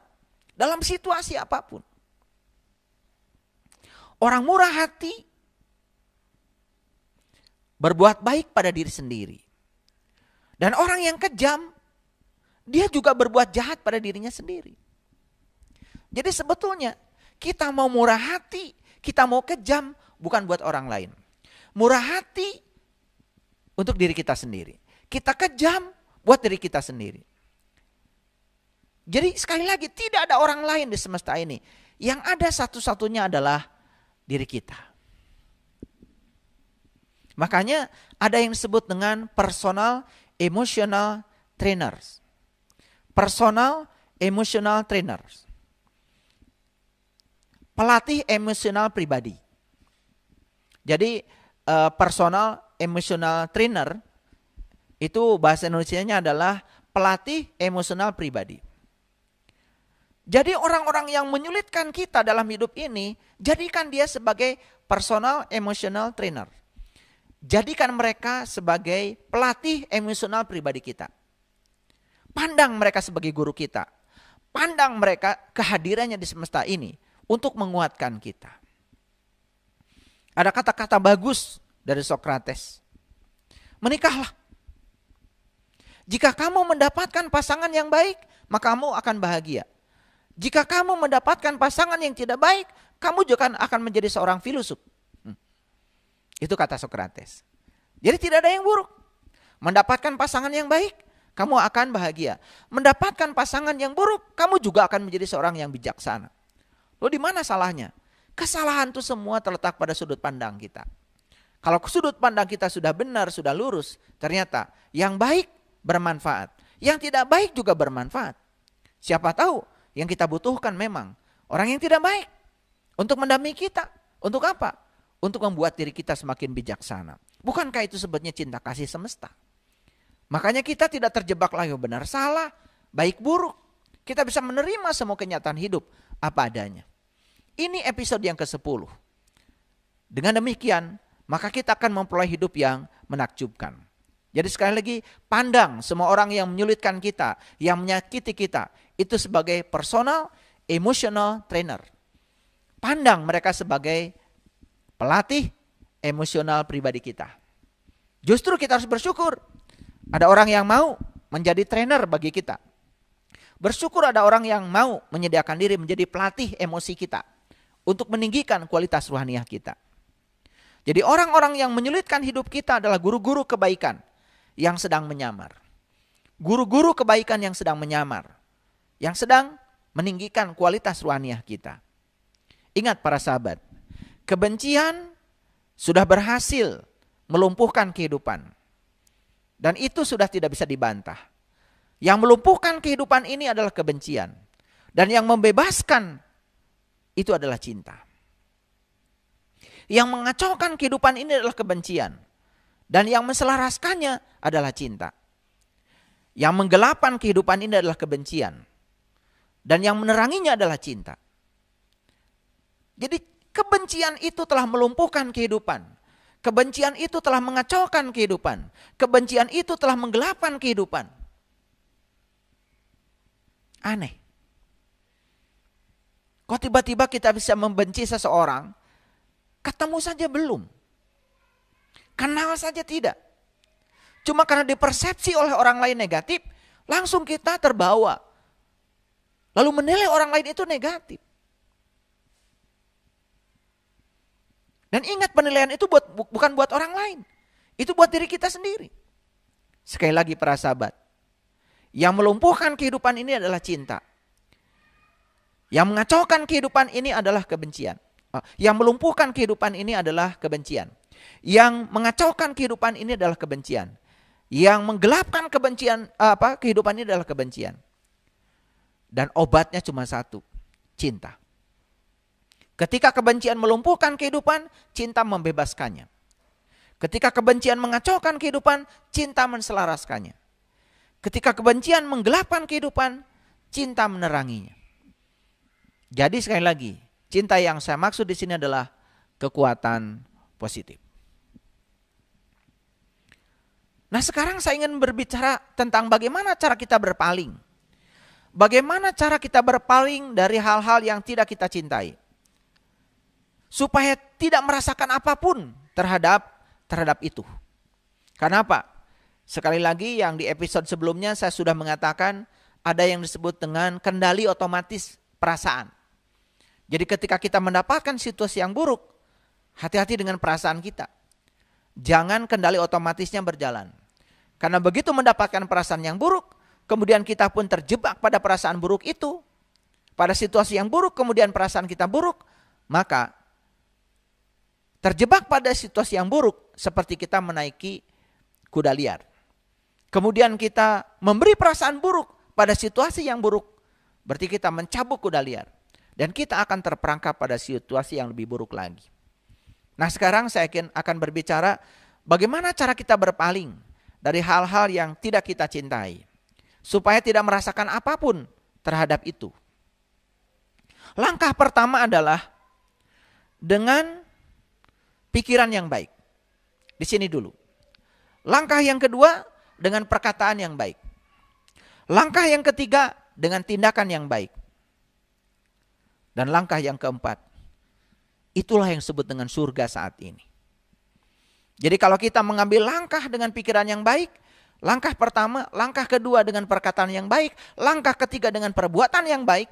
dalam situasi apapun. Orang murah hati berbuat baik pada diri sendiri. Dan orang yang kejam, dia juga berbuat jahat pada dirinya sendiri. Jadi sebetulnya kita mau murah hati, kita mau kejam bukan buat orang lain. Murah hati untuk diri kita sendiri. Kita kejam buat diri kita sendiri. Jadi sekali lagi tidak ada orang lain di semesta ini. Yang ada satu-satunya adalah diri kita. Makanya ada yang disebut dengan personal emotional trainers. Personal emotional trainers. Pelatih emosional pribadi. Jadi personal emotional trainer itu bahasa Indonesianya adalah pelatih emosional pribadi. Jadi orang-orang yang menyulitkan kita dalam hidup ini, jadikan dia sebagai personal emotional trainer. Jadikan mereka sebagai pelatih emosional pribadi kita. Pandang mereka sebagai guru kita. Pandang mereka kehadirannya di semesta ini untuk menguatkan kita. Ada kata-kata bagus dari Sokrates. Menikahlah. Jika kamu mendapatkan pasangan yang baik, maka kamu akan bahagia. Jika kamu mendapatkan pasangan yang tidak baik, kamu juga akan menjadi seorang filosof. Itu kata Sokrates. Jadi tidak ada yang buruk. Mendapatkan pasangan yang baik, kamu akan bahagia. Mendapatkan pasangan yang buruk, kamu juga akan menjadi seorang yang bijaksana. Loh, di mana salahnya? Kesalahan itu semua terletak pada sudut pandang kita. Kalau sudut pandang kita sudah benar, sudah lurus, ternyata yang baik bermanfaat. Yang tidak baik juga bermanfaat. Siapa tahu yang kita butuhkan memang orang yang tidak baik untuk mendampingi kita. Untuk apa? Untuk membuat diri kita semakin bijaksana. Bukankah itu sebetulnya cinta kasih semesta? Makanya kita tidak terjebak lagi benar salah, baik buruk. Kita bisa menerima semua kenyataan hidup apa adanya. Ini episode yang ke-10. Dengan demikian, maka kita akan memperoleh hidup yang menakjubkan. Jadi sekali lagi, pandang semua orang yang menyulitkan kita, yang menyakiti kita, itu sebagai personal emotional trainer. Pandang mereka sebagai pelatih emosional pribadi kita. Justru kita harus bersyukur. Ada orang yang mau menjadi trainer bagi kita. Bersyukur ada orang yang mau menyediakan diri menjadi pelatih emosi kita untuk meninggikan kualitas rohaniah kita. Jadi orang-orang yang menyulitkan hidup kita adalah guru-guru kebaikan yang sedang menyamar. Guru-guru kebaikan yang sedang menyamar, yang sedang meninggikan kualitas rohaniah kita. Ingat para sahabat, kebencian sudah berhasil melumpuhkan kehidupan. Dan itu sudah tidak bisa dibantah. Yang melumpuhkan kehidupan ini adalah kebencian. Dan yang membebaskan itu adalah cinta. Yang mengacaukan kehidupan ini adalah kebencian. Dan yang menselaraskannya adalah cinta. Yang menggelapkan kehidupan ini adalah kebencian. Dan yang meneranginya adalah cinta. Jadi kebencian itu telah melumpuhkan kehidupan. Kebencian itu telah mengacaukan kehidupan. Kebencian itu telah menggelapkan kehidupan. Aneh. Kok tiba-tiba kita bisa membenci seseorang, ketemu saja belum. Kenal saja tidak. Cuma karena dipersepsi oleh orang lain negatif, langsung kita terbawa. Lalu menilai orang lain itu negatif. Dan ingat, penilaian itu bukan buat orang lain. Itu buat diri kita sendiri. Sekali lagi para sahabat, yang melumpuhkan kehidupan ini adalah cinta. Yang mengacaukan kehidupan ini adalah kebencian. Yang melumpuhkan kehidupan ini adalah kebencian. Yang mengacaukan kehidupan ini adalah kebencian. Yang menggelapkan kehidupan ini adalah kebencian. Dan obatnya cuma satu, cinta. Ketika kebencian melumpuhkan kehidupan, cinta membebaskannya. Ketika kebencian mengacaukan kehidupan, cinta menselaraskannya. Ketika kebencian menggelapkan kehidupan, cinta meneranginya. Jadi sekali lagi, cinta yang saya maksud di sini adalah kekuatan positif. Nah, sekarang saya ingin berbicara tentang bagaimana cara kita berpaling. Bagaimana cara kita berpaling dari hal-hal yang tidak kita cintai. Supaya tidak merasakan apapun terhadap itu. Karena apa? Sekali lagi, yang di episode sebelumnya saya sudah mengatakan ada yang disebut dengan kendali otomatis perasaan. Jadi ketika kita mendapatkan situasi yang buruk, hati-hati dengan perasaan kita. Jangan kendali otomatisnya berjalan. Karena begitu mendapatkan perasaan yang buruk, kemudian kita pun terjebak pada perasaan buruk itu. Pada situasi yang buruk, kemudian perasaan kita buruk, maka terjebak pada situasi yang buruk seperti kita menaiki kuda liar. Kemudian kita memberi perasaan buruk pada situasi yang buruk, berarti kita mencabuk kuda liar. Dan kita akan terperangkap pada situasi yang lebih buruk lagi. Nah, sekarang saya akan berbicara bagaimana cara kita berpaling dari hal-hal yang tidak kita cintai. Supaya tidak merasakan apapun terhadap itu. Langkah pertama adalah dengan pikiran yang baik. Di sini dulu. Langkah yang kedua dengan perkataan yang baik. Langkah yang ketiga dengan tindakan yang baik. Dan langkah yang keempat, itulah yang disebut dengan surga saat ini. Jadi kalau kita mengambil langkah dengan pikiran yang baik, langkah pertama, langkah kedua dengan perkataan yang baik, langkah ketiga dengan perbuatan yang baik,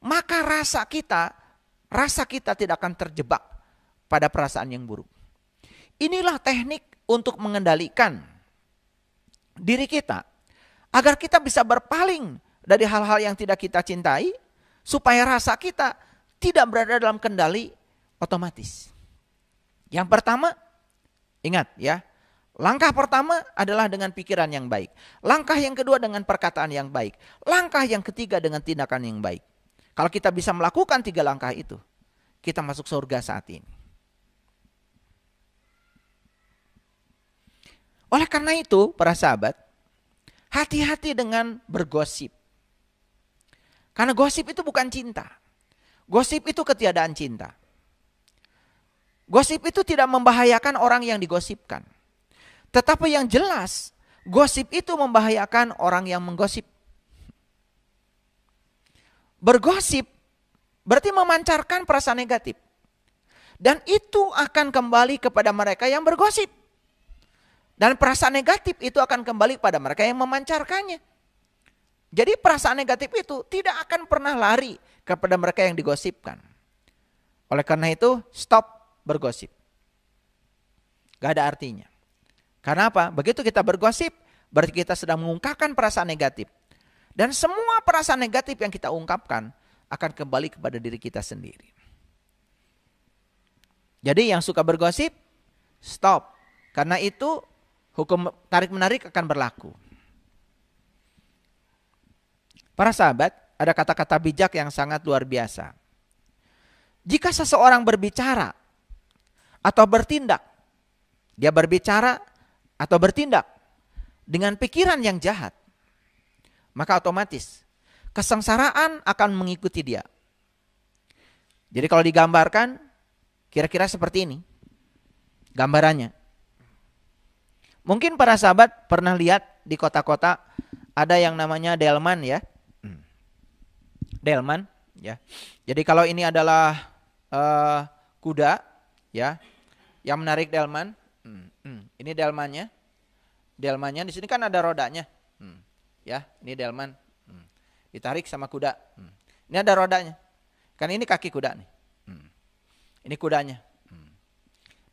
maka rasa kita tidak akan terjebak pada perasaan yang buruk. Inilah teknik untuk mengendalikan diri kita agar kita bisa berpaling dari hal-hal yang tidak kita cintai, supaya rasa kita tidak berada dalam kendali otomatis. Yang pertama, ingat ya, langkah pertama adalah dengan pikiran yang baik. Langkah yang kedua dengan perkataan yang baik. Langkah yang ketiga dengan tindakan yang baik. Kalau kita bisa melakukan 3 langkah itu, kita masuk surga saat ini. Oleh karena itu, para sahabat, hati-hati dengan bergosip. Karena gosip itu bukan cinta. Gosip itu ketiadaan cinta. Gosip itu tidak membahayakan orang yang digosipkan. Tetapi yang jelas, gosip itu membahayakan orang yang menggosip. Bergosip berarti memancarkan perasaan negatif. Dan itu akan kembali kepada mereka yang bergosip. Dan perasaan negatif itu akan kembali kepada mereka yang memancarkannya. Jadi perasaan negatif itu tidak akan pernah lari kepada mereka yang digosipkan. Oleh karena itu, stop bergosip. Gak ada artinya. Karena apa? Begitu kita bergosip, berarti kita sedang mengungkapkan perasaan negatif. Dan semua perasaan negatif yang kita ungkapkan akan kembali kepada diri kita sendiri. Jadi yang suka bergosip, stop. Karena itu hukum tarik-menarik akan berlaku. Para sahabat, ada kata-kata bijak yang sangat luar biasa. Jika seseorang berbicara atau bertindak, dia berbicara atau bertindak dengan pikiran yang jahat, maka otomatis kesengsaraan akan mengikuti dia. Jadi kalau digambarkan, kira-kira seperti ini gambarannya. Mungkin para sahabat pernah lihat di kota-kota ada yang namanya delman ya. Delman ya. Jadi kalau ini adalah kuda ya yang menarik delman. Ini delmannya. Delmannya di sini kan ada rodanya. Ya, ini delman. Ditarik sama kuda. Ini ada rodanya. Kan ini kaki kuda nih. Ini kudanya.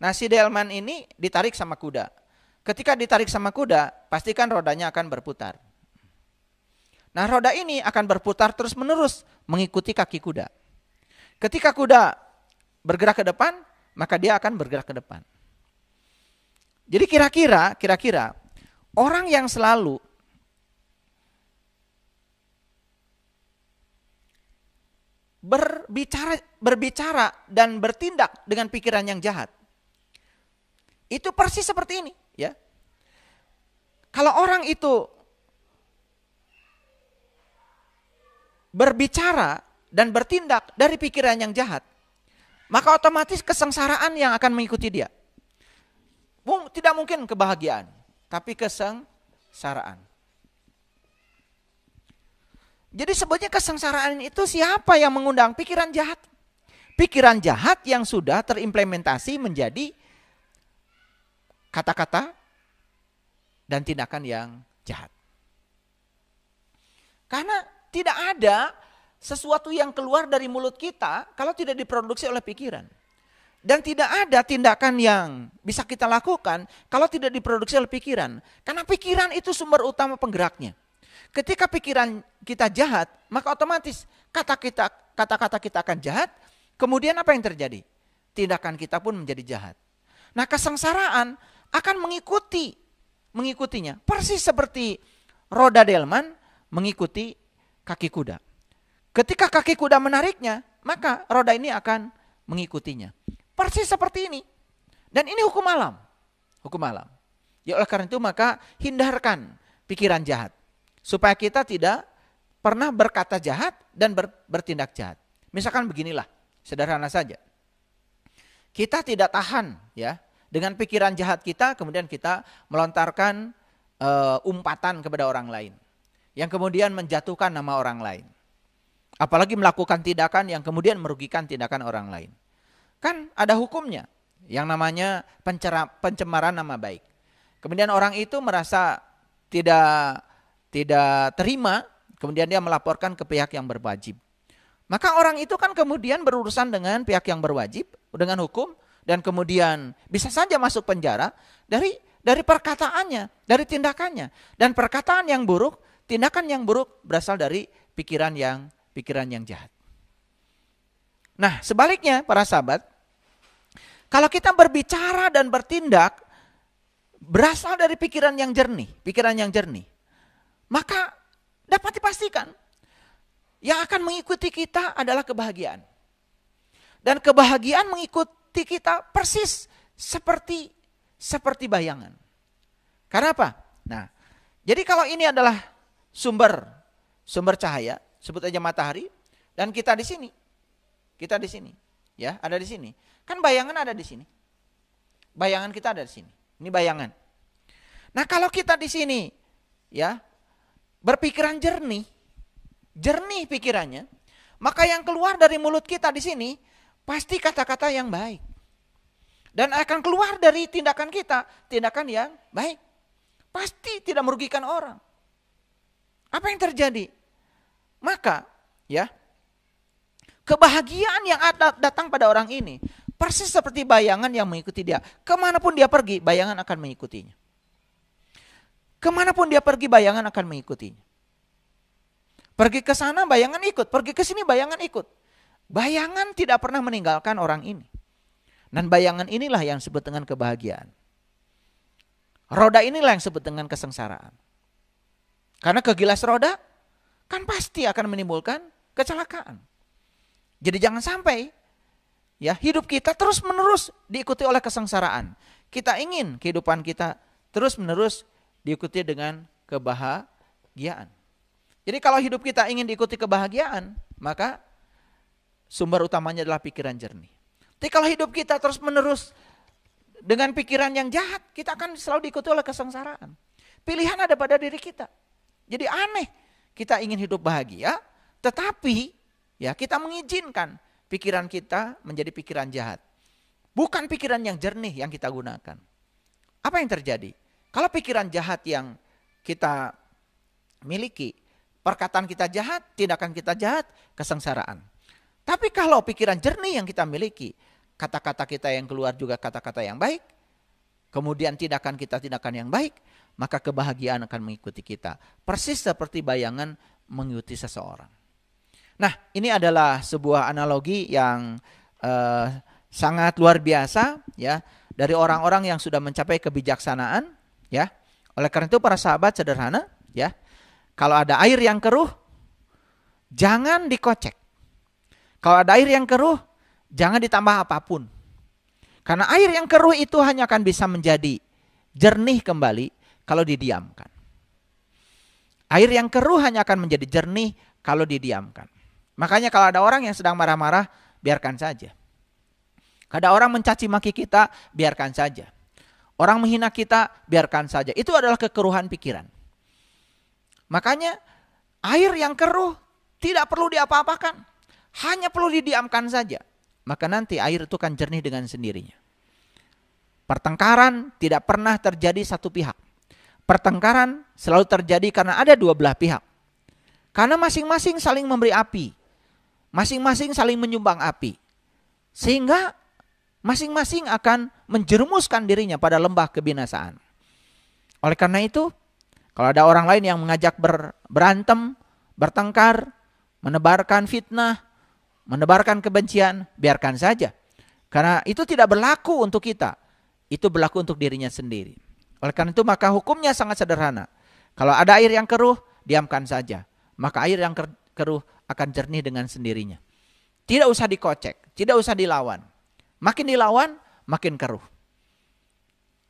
Nah, si delman ini ditarik sama kuda. Ketika ditarik sama kuda, pastikan rodanya akan berputar. Nah, roda ini akan berputar terus-menerus mengikuti kaki kuda. Ketika kuda bergerak ke depan, maka dia akan bergerak ke depan. Jadi kira-kira orang yang selalu berbicara dan bertindak dengan pikiran yang jahat, itu persis seperti ini, ya. Kalau orang itu berbicara dan bertindak dari pikiran yang jahat, maka otomatis kesengsaraan yang akan mengikuti dia. Tidak mungkin kebahagiaan, tapi kesengsaraan. Jadi sebetulnya kesengsaraan itu siapa yang mengundang? Pikiran jahat. Pikiran jahat yang sudah terimplementasi menjadi kata-kata dan tindakan yang jahat. Karena tidak ada sesuatu yang keluar dari mulut kita kalau tidak diproduksi oleh pikiran. Dan tidak ada tindakan yang bisa kita lakukan kalau tidak diproduksi oleh pikiran. Karena pikiran itu sumber utama penggeraknya. Ketika pikiran kita jahat, maka otomatis kata-kata kita akan jahat. Kemudian apa yang terjadi? Tindakan kita pun menjadi jahat. Nah, kesengsaraan akan mengikutinya. Persis seperti roda delman mengikuti kaki kuda. Ketika kaki kuda menariknya, maka roda ini akan mengikutinya. Persis seperti ini. Dan ini hukum alam. Hukum alam. Ya oleh karena itu maka hindarkan pikiran jahat. Supaya kita tidak pernah berkata jahat dan bertindak jahat. Misalkan beginilah, sederhana saja. Kita tidak tahan ya dengan pikiran jahat kita, kemudian kita melontarkan umpatan kepada orang lain. Yang kemudian menjatuhkan nama orang lain. Apalagi melakukan tindakan yang kemudian merugikan tindakan orang lain. Kan ada hukumnya yang namanya pencemaran nama baik. Kemudian orang itu merasa tidak terima, kemudian dia melaporkan ke pihak yang berwajib. Maka orang itu kan kemudian berurusan dengan pihak yang berwajib, dengan hukum, dan kemudian bisa saja masuk penjara dari perkataannya, dari tindakannya. Dan perkataan yang buruk, tindakan yang buruk berasal dari pikiran yang jahat. Nah, sebaliknya para sahabat, kalau kita berbicara dan bertindak berasal dari pikiran yang jernih, maka dapat dipastikan yang akan mengikuti kita adalah kebahagiaan. Dan kebahagiaan mengikuti kita persis seperti bayangan. Karena apa? Nah, jadi kalau ini adalah sumber cahaya, sebut aja matahari, dan kita di sini, ya, ada di sini. Kan bayangan ada di sini. Bayangan kita ada di sini. Ini bayangan. Nah, kalau kita di sini, ya, berpikiran jernih pikirannya, maka yang keluar dari mulut kita di sini pasti kata-kata yang baik. Dan akan keluar dari tindakan kita, tindakan yang baik. Pasti tidak merugikan orang. Apa yang terjadi? Maka ya, kebahagiaan yang datang pada orang ini persis seperti bayangan yang mengikuti dia. Kemanapun dia pergi, bayangan akan mengikutinya. Kemanapun dia pergi, bayangan akan mengikutinya. Pergi ke sana, bayangan ikut. Pergi ke sini, bayangan ikut. Bayangan tidak pernah meninggalkan orang ini. Dan bayangan inilah yang disebut dengan kebahagiaan. Roda inilah yang disebut dengan kesengsaraan. Karena kegilas roda kan pasti akan menimbulkan kecelakaan. Jadi jangan sampai ya hidup kita terus menerus diikuti oleh kesengsaraan. Kita ingin kehidupan kita terus menerus diikuti dengan kebahagiaan. Jadi kalau hidup kita ingin diikuti kebahagiaan, maka sumber utamanya adalah pikiran jernih. Tapi kalau hidup kita terus menerus dengan pikiran yang jahat, kita akan selalu diikuti oleh kesengsaraan. Pilihan ada pada diri kita. Jadi aneh, kita ingin hidup bahagia, tetapi ya kita mengizinkan pikiran kita menjadi pikiran jahat. Bukan pikiran yang jernih yang kita gunakan. Apa yang terjadi? Kalau pikiran jahat yang kita miliki, perkataan kita jahat, tindakan kita jahat, kesengsaraan. Tapi kalau pikiran jernih yang kita miliki, kata-kata kita yang keluar juga kata-kata yang baik, kemudian tindakan kita tindakan yang baik, maka kebahagiaan akan mengikuti kita. Persis seperti bayangan mengikuti seseorang. Nah, ini adalah sebuah analogi yang sangat luar biasa ya dari orang-orang yang sudah mencapai kebijaksanaan ya. Oleh karena itu para sahabat sederhana ya, kalau ada air yang keruh jangan dikocek. Kalau ada air yang keruh jangan ditambah apapun. Karena air yang keruh itu hanya akan bisa menjadi jernih kembali kalau didiamkan. Air yang keruh hanya akan menjadi jernih kalau didiamkan. Makanya kalau ada orang yang sedang marah-marah, biarkan saja. Ada orang mencaci maki kita, biarkan saja. Orang menghina kita, biarkan saja. Itu adalah kekeruhan pikiran. Makanya air yang keruh tidak perlu diapa-apakan. Hanya perlu didiamkan saja. Maka nanti air itu akan jernih dengan sendirinya. Pertengkaran tidak pernah terjadi satu pihak. Pertengkaran selalu terjadi karena ada dua belah pihak. Karena masing-masing saling memberi api. Masing-masing saling menyumbang api. Sehingga masing-masing akan menjerumuskan dirinya pada lembah kebinasaan. Oleh karena itu, kalau ada orang lain yang mengajak berantem, bertengkar, menebarkan fitnah, menebarkan kebencian, biarkan saja. Karena itu tidak berlaku untuk kita. Itu berlaku untuk dirinya sendiri. Oleh karena itu maka hukumnya sangat sederhana. Kalau ada air yang keruh, diamkan saja. Maka air yang keruh akan jernih dengan sendirinya. Tidak usah dikocek, tidak usah dilawan. Makin dilawan, makin keruh.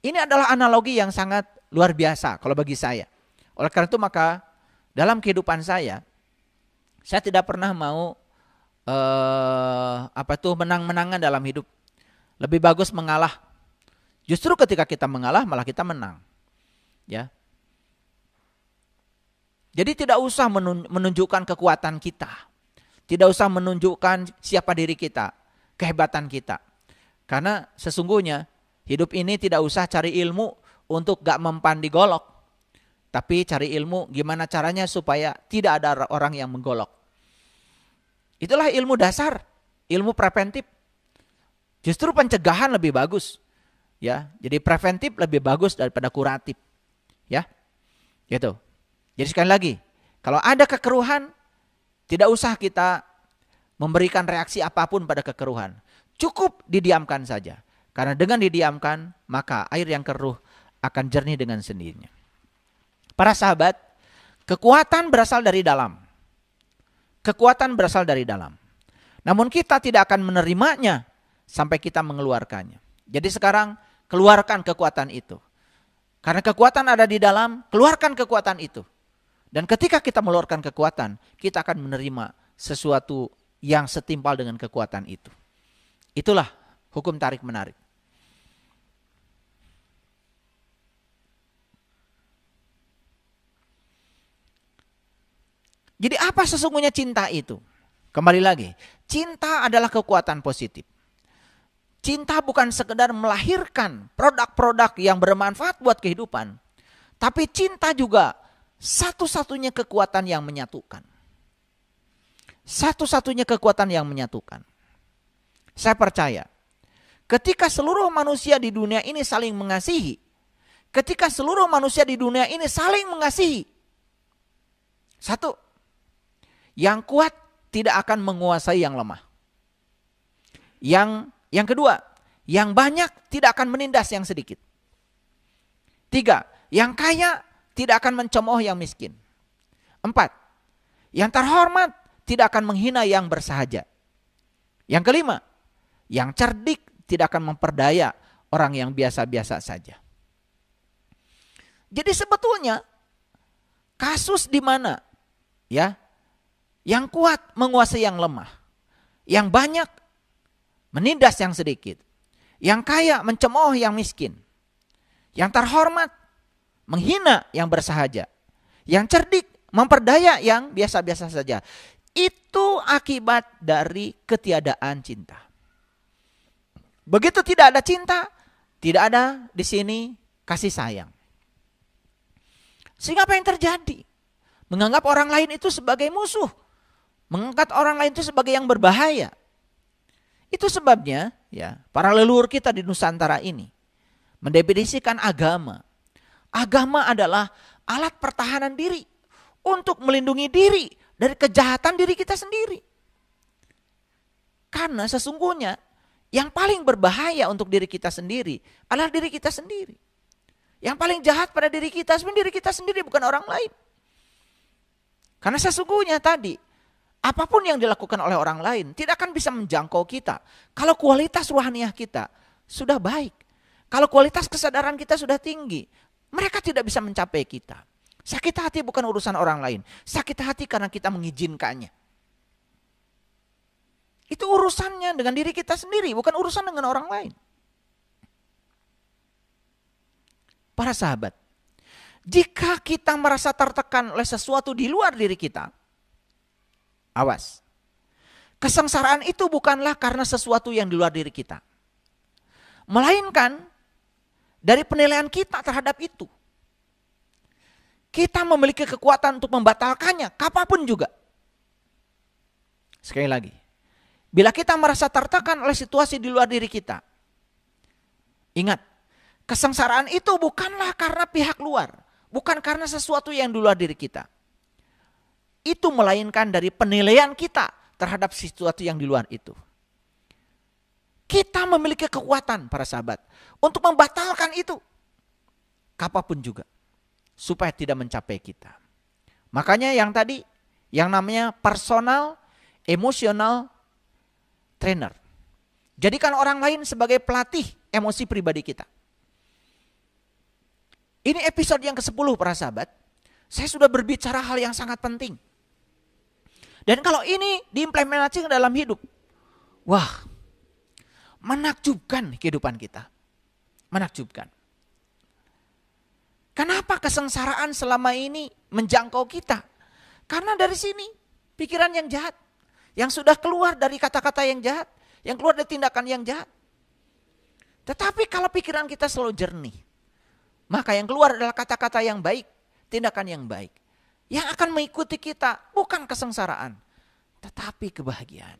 Ini adalah analogi yang sangat luar biasa kalau bagi saya. Oleh karena itu maka dalam kehidupan saya tidak pernah mau menang-menangan dalam hidup. Lebih bagus mengalah. Justru ketika kita mengalah malah kita menang. Ya. Jadi tidak usah menunjukkan kekuatan kita. Tidak usah menunjukkan siapa diri kita, kehebatan kita. Karena sesungguhnya hidup ini tidak usah cari ilmu untuk gak mempan di golok. Tapi cari ilmu gimana caranya supaya tidak ada orang yang menggolok. Itulah ilmu dasar, ilmu preventif. Justru pencegahan lebih bagus. Ya, jadi preventif lebih bagus daripada kuratif. Ya. Gitu. Jadi sekali lagi, kalau ada kekeruhan, tidak usah kita memberikan reaksi apapun pada kekeruhan. Cukup didiamkan saja. Karena dengan didiamkan, maka air yang keruh akan jernih dengan sendirinya. Para sahabat, kekuatan berasal dari dalam. Kekuatan berasal dari dalam. Namun kita tidak akan menerimanya sampai kita mengeluarkannya. Jadi sekarang keluarkan kekuatan itu. Karena kekuatan ada di dalam, keluarkan kekuatan itu. Dan ketika kita mengeluarkan kekuatan, kita akan menerima sesuatu yang setimpal dengan kekuatan itu. Itulah hukum tarik-menarik. Jadi apa sesungguhnya cinta itu? Kembali lagi, cinta adalah kekuatan positif. Cinta bukan sekedar melahirkan produk-produk yang bermanfaat buat kehidupan. Tapi cinta juga satu-satunya kekuatan yang menyatukan. Satu-satunya kekuatan yang menyatukan. Saya percaya, ketika seluruh manusia di dunia ini saling mengasihi, ketika seluruh manusia di dunia ini saling mengasihi, satu, yang kuat tidak akan menguasai yang lemah. Yang kedua, yang banyak tidak akan menindas yang sedikit. Tiga, yang kaya tidak akan mencemooh yang miskin. Empat, yang terhormat tidak akan menghina yang bersahaja. Yang kelima, yang cerdik tidak akan memperdaya orang yang biasa-biasa saja. Jadi sebetulnya kasus di mana ya yang kuat menguasai yang lemah, yang banyak menindas yang sedikit, yang kaya mencemooh yang miskin, yang terhormat menghina yang bersahaja, yang cerdik memperdaya yang biasa-biasa saja. Itu akibat dari ketiadaan cinta. Begitu tidak ada cinta, tidak ada di sini kasih sayang. Sehingga apa yang terjadi? Menganggap orang lain itu sebagai musuh, menganggap orang lain itu sebagai yang berbahaya. Itu sebabnya ya para leluhur kita di Nusantara ini mendefinisikan agama. Agama adalah alat pertahanan diri untuk melindungi diri dari kejahatan diri kita sendiri. Karena sesungguhnya yang paling berbahaya untuk diri kita sendiri adalah diri kita sendiri. Yang paling jahat pada diri kita sebenarnya diri kita sendiri, bukan orang lain. Karena sesungguhnya tadi, apapun yang dilakukan oleh orang lain tidak akan bisa menjangkau kita. Kalau kualitas rohaniah kita sudah baik, kalau kualitas kesadaran kita sudah tinggi, mereka tidak bisa mencapai kita. Sakit hati bukan urusan orang lain. Sakit hati karena kita mengizinkannya. Itu urusannya dengan diri kita sendiri, bukan urusan dengan orang lain. Para sahabat, jika kita merasa tertekan oleh sesuatu di luar diri kita, awas. Kesengsaraan itu bukanlah karena sesuatu yang di luar diri kita, melainkan dari penilaian kita terhadap itu. Kita memiliki kekuatan untuk membatalkannya, kapanpun juga. Sekali lagi, bila kita merasa tertekan oleh situasi di luar diri kita, ingat, kesengsaraan itu bukanlah karena pihak luar, bukan karena sesuatu yang di luar diri kita. Itu melainkan dari penilaian kita terhadap sesuatu yang di luar itu. Kita memiliki kekuatan para sahabat untuk membatalkan itu, kapanpun juga, supaya tidak mencapai kita. Makanya yang tadi, yang namanya personal, emosional trainer. Jadikan orang lain sebagai pelatih emosi pribadi kita. Ini episode yang ke-10 para sahabat. Saya sudah berbicara hal yang sangat penting. Dan kalau ini diimplementasikan dalam hidup, wah, menakjubkan kehidupan kita. Menakjubkan. Kenapa kesengsaraan selama ini menjangkau kita? Karena dari sini pikiran yang jahat, yang sudah keluar dari kata-kata yang jahat, yang keluar dari tindakan yang jahat. Tetapi kalau pikiran kita selalu jernih, maka yang keluar adalah kata-kata yang baik, tindakan yang baik. Yang akan mengikuti kita bukan kesengsaraan, tetapi kebahagiaan.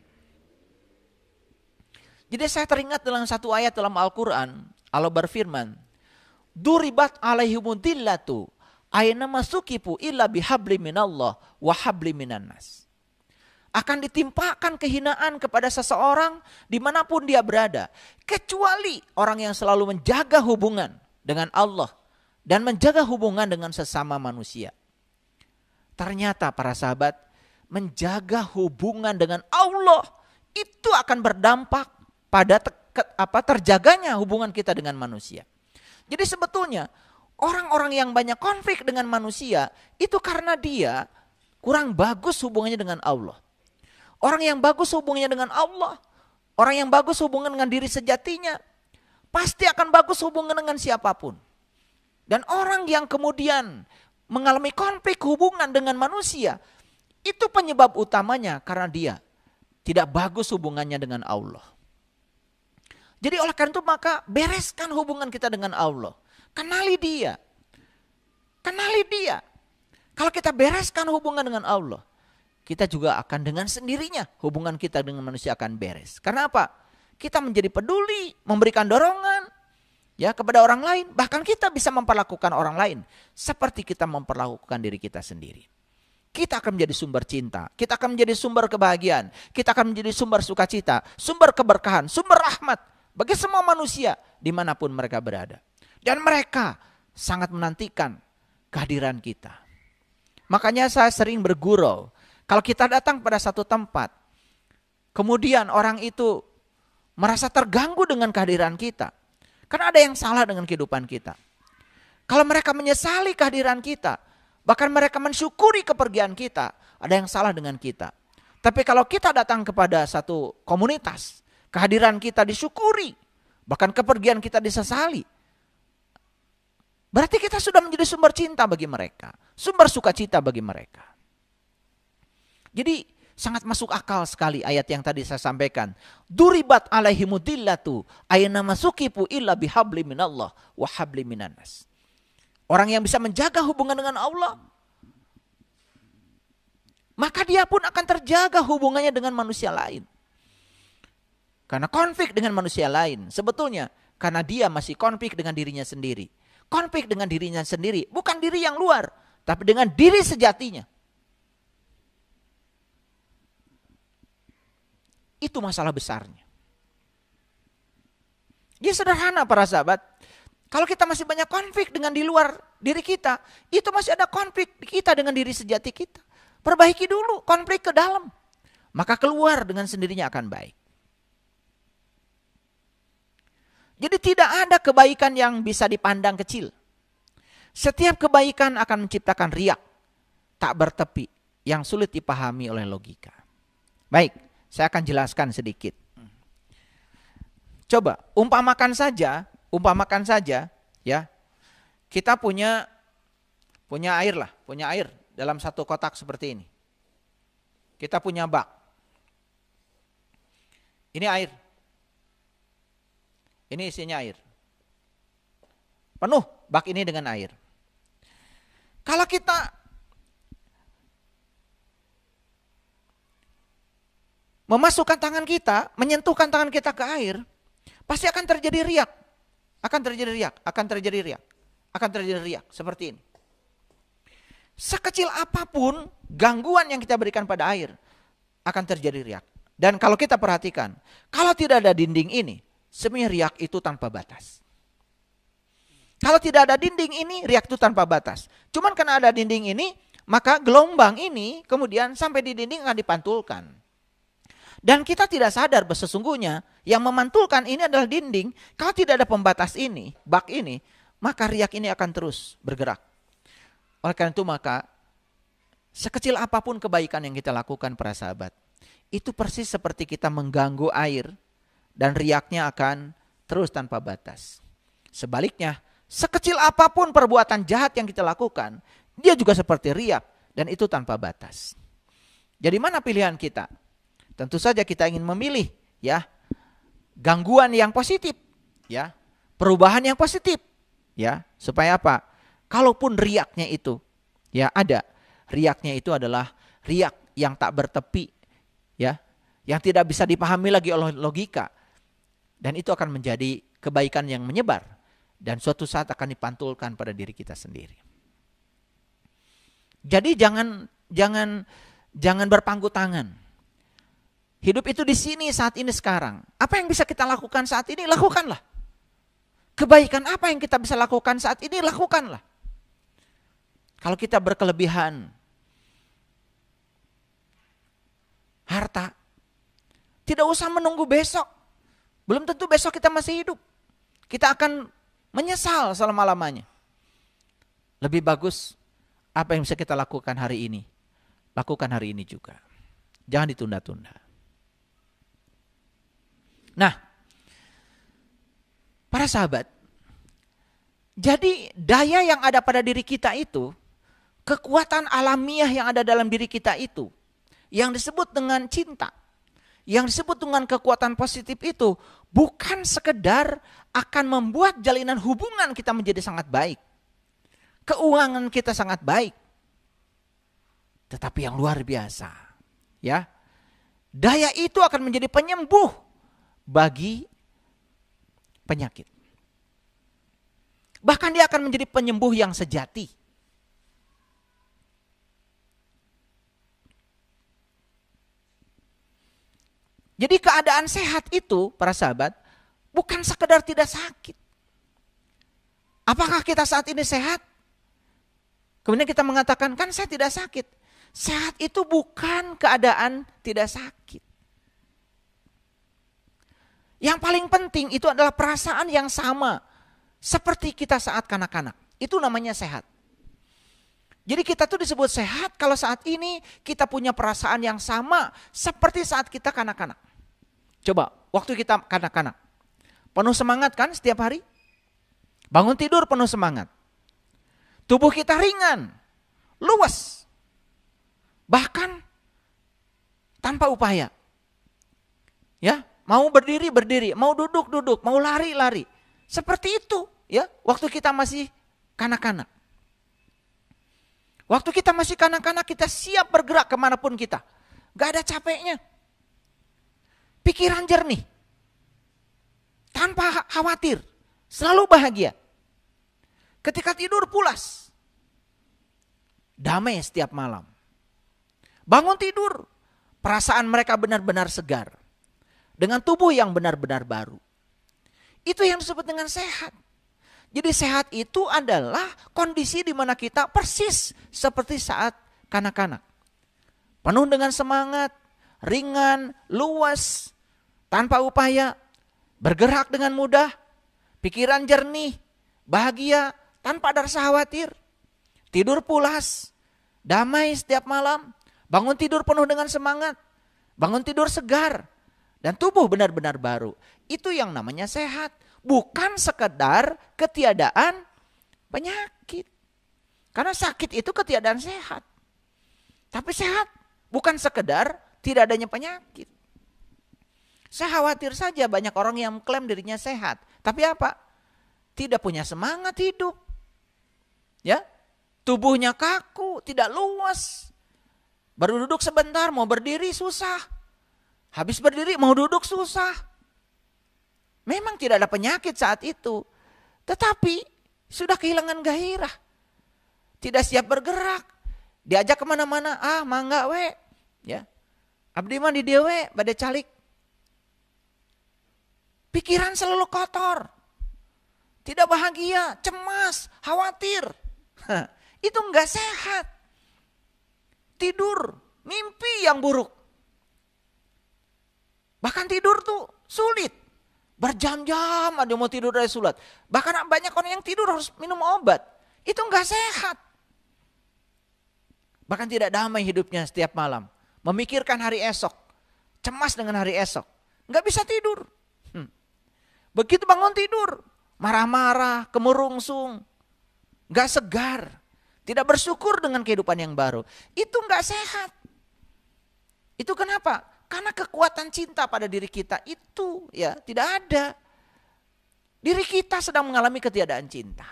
Jadi saya teringat dalam satu ayat dalam Al-Quran, Allah berfirman, Duribat alaihimudillatu aina masukipu illa bihabli minallah wa habli minannas. Akan ditimpakan kehinaan kepada seseorang dimanapun dia berada, kecuali orang yang selalu menjaga hubungan dengan Allah dan menjaga hubungan dengan sesama manusia. Ternyata para sahabat, menjaga hubungan dengan Allah itu akan berdampak pada terjaganya hubungan kita dengan manusia. Jadi sebetulnya orang-orang yang banyak konflik dengan manusia itu karena dia kurang bagus hubungannya dengan Allah. Orang yang bagus hubungannya dengan Allah, orang yang bagus hubungan dengan diri sejatinya, pasti akan bagus hubungan dengan siapapun. Dan orang yang kemudian mengalami konflik hubungan dengan manusia, itu penyebab utamanya karena dia tidak bagus hubungannya dengan Allah. Jadi oleh karena itu maka bereskan hubungan kita dengan Allah. Kenali dia. Kenali dia. Kalau kita bereskan hubungan dengan Allah, kita juga akan dengan sendirinya hubungan kita dengan manusia akan beres. Karena apa? Kita menjadi peduli, memberikan dorongan ya kepada orang lain. Bahkan kita bisa memperlakukan orang lain seperti kita memperlakukan diri kita sendiri. Kita akan menjadi sumber cinta, kita akan menjadi sumber kebahagiaan, kita akan menjadi sumber sukacita, sumber keberkahan, sumber rahmat bagi semua manusia dimanapun mereka berada. Dan mereka sangat menantikan kehadiran kita. Makanya saya sering bergurau, kalau kita datang pada satu tempat, kemudian orang itu merasa terganggu dengan kehadiran kita, karena ada yang salah dengan kehidupan kita. Kalau mereka menyesali kehadiran kita, bahkan mereka mensyukuri kepergian kita, ada yang salah dengan kita. Tapi kalau kita datang kepada satu komunitas, kehadiran kita disyukuri, bahkan kepergian kita disesali, berarti kita sudah menjadi sumber cinta bagi mereka, sumber sukacita bagi mereka. Jadi sangat masuk akal sekali ayat yang tadi saya sampaikan. Duribat alaihimudillatu ayna masukipu illa bihabli minallah wa habli minannas. Orang yang bisa menjaga hubungan dengan Allah, maka dia pun akan terjaga hubungannya dengan manusia lain. Karena konflik dengan manusia lain, sebetulnya karena dia masih konflik dengan dirinya sendiri. Konflik dengan dirinya sendiri, bukan diri yang luar, tapi dengan diri sejatinya. Itu masalah besarnya. Dia sederhana para sahabat. Kalau kita masih banyak konflik dengan di luar diri kita, itu masih ada konflik kita dengan diri sejati kita. Perbaiki dulu konflik ke dalam. Maka keluar dengan sendirinya akan baik. Jadi tidak ada kebaikan yang bisa dipandang kecil. Setiap kebaikan akan menciptakan riak, tak bertepi, yang sulit dipahami oleh logika. Baik, saya akan jelaskan sedikit. Coba, umpamakan saja, ya. Kita punya air dalam satu kotak seperti ini. Kita punya bak. Ini air. Ini isinya air. Penuh bak ini dengan air. Kalau kita memasukkan tangan kita, menyentuhkan tangan kita ke air, pasti akan terjadi riak. Akan terjadi riak seperti ini. Sekecil apapun gangguan yang kita berikan pada air, akan terjadi riak. Dan kalau kita perhatikan, kalau tidak ada dinding ini, sebenarnya riak itu tanpa batas. Kalau tidak ada dinding ini, riak itu tanpa batas. Cuman karena ada dinding ini, maka gelombang ini kemudian sampai di dinding akan dipantulkan. Dan kita tidak sadar bahwa sesungguhnya yang memantulkan ini adalah dinding. Kalau tidak ada pembatas ini, bak ini, maka riak ini akan terus bergerak. Oleh karena itu maka sekecil apapun kebaikan yang kita lakukan para sahabat, itu persis seperti kita mengganggu air dan riaknya akan terus tanpa batas. Sebaliknya, sekecil apapun perbuatan jahat yang kita lakukan, dia juga seperti riak dan itu tanpa batas. Jadi mana pilihan kita? Tentu saja kita ingin memilih ya gangguan yang positif, ya perubahan yang positif, ya supaya apa? Kalaupun riaknya itu, ya ada riaknya itu adalah riak yang tak bertepi, ya yang tidak bisa dipahami lagi oleh logika, dan itu akan menjadi kebaikan yang menyebar dan suatu saat akan dipantulkan pada diri kita sendiri. Jadi jangan berpangku tangan. Hidup itu di sini saat ini sekarang. Apa yang bisa kita lakukan saat ini, lakukanlah. Kebaikan apa yang kita bisa lakukan saat ini, lakukanlah. Kalau kita berkelebihan harta, tidak usah menunggu besok. Belum tentu besok kita masih hidup. Kita akan menyesal selama-lamanya. Lebih bagus apa yang bisa kita lakukan hari ini, lakukan hari ini juga. Jangan ditunda-tunda. Nah, para sahabat, jadi daya yang ada pada diri kita itu, kekuatan alamiah yang ada dalam diri kita itu, yang disebut dengan cinta, yang disebut dengan kekuatan positif itu, bukan sekedar akan membuat jalinan hubungan kita menjadi sangat baik. Keuangan kita sangat baik. Tetapi yang luar biasa, ya. Daya itu akan menjadi penyembuh bagi penyakit. Bahkan dia akan menjadi penyembuh yang sejati. Jadi keadaan sehat itu, para sahabat, bukan sekedar tidak sakit. Apakah kita saat ini sehat? Kemudian kita mengatakan, kan saya tidak sakit. Sehat itu bukan keadaan tidak sakit. Yang paling penting itu adalah perasaan yang sama seperti kita saat kanak-kanak. Itu namanya sehat. Jadi kita tuh disebut sehat kalau saat ini kita punya perasaan yang sama seperti saat kita kanak-kanak. Coba, waktu kita kanak-kanak. Penuh semangat kan setiap hari? Bangun tidur penuh semangat. Tubuh kita ringan, luas. Bahkan tanpa upaya. Ya, mau berdiri, berdiri, mau duduk, duduk, mau lari, lari. Seperti itu, ya, waktu kita masih kanak-kanak. Waktu kita masih kanak-kanak, kita siap bergerak kemanapun kita. Gak ada capeknya. Pikiran jernih. Tanpa khawatir. Selalu bahagia. Ketika tidur pulas. Damai setiap malam. Bangun tidur. Perasaan mereka benar-benar segar. Dengan tubuh yang benar-benar baru. Itu yang disebut dengan sehat. Jadi sehat itu adalah kondisi di mana kita persis seperti saat kanak-kanak. Penuh dengan semangat, ringan, luas, tanpa upaya, bergerak dengan mudah, pikiran jernih, bahagia, tanpa ada rasa khawatir. Tidur pulas, damai setiap malam, bangun tidur penuh dengan semangat, bangun tidur segar, dan tubuh benar-benar baru. Itu yang namanya sehat. Bukan sekedar ketiadaan penyakit. Karena sakit itu ketiadaan sehat. Tapi sehat bukan sekedar tidak adanya penyakit. Saya khawatir saja banyak orang yang mengklaim dirinya sehat. Tapi apa? Tidak punya semangat hidup. Ya, tubuhnya kaku, tidak luas. Baru duduk sebentar, mau berdiri susah. Habis berdiri mau duduk susah. Memang tidak ada penyakit saat itu. Tetapi sudah kehilangan gairah. Tidak siap bergerak. Diajak kemana-mana, mangga we. Ya. Abdi mah di dia we, bade calik. Pikiran selalu kotor. Tidak bahagia, cemas, khawatir. Itu enggak sehat. Tidur, mimpi yang buruk. Bahkan tidur tuh sulit. Berjam-jam ada mau tidur dari sulat. Bahkan banyak orang yang tidur harus minum obat. Itu enggak sehat. Bahkan tidak damai hidupnya setiap malam. Memikirkan hari esok. Cemas dengan hari esok. Enggak bisa tidur. Begitu bangun tidur. Marah-marah, kemurungsung. Enggak segar. Tidak bersyukur dengan kehidupan yang baru. Itu enggak sehat. Itu kenapa? Karena kekuatan cinta pada diri kita itu ya tidak ada. Diri kita sedang mengalami ketiadaan cinta.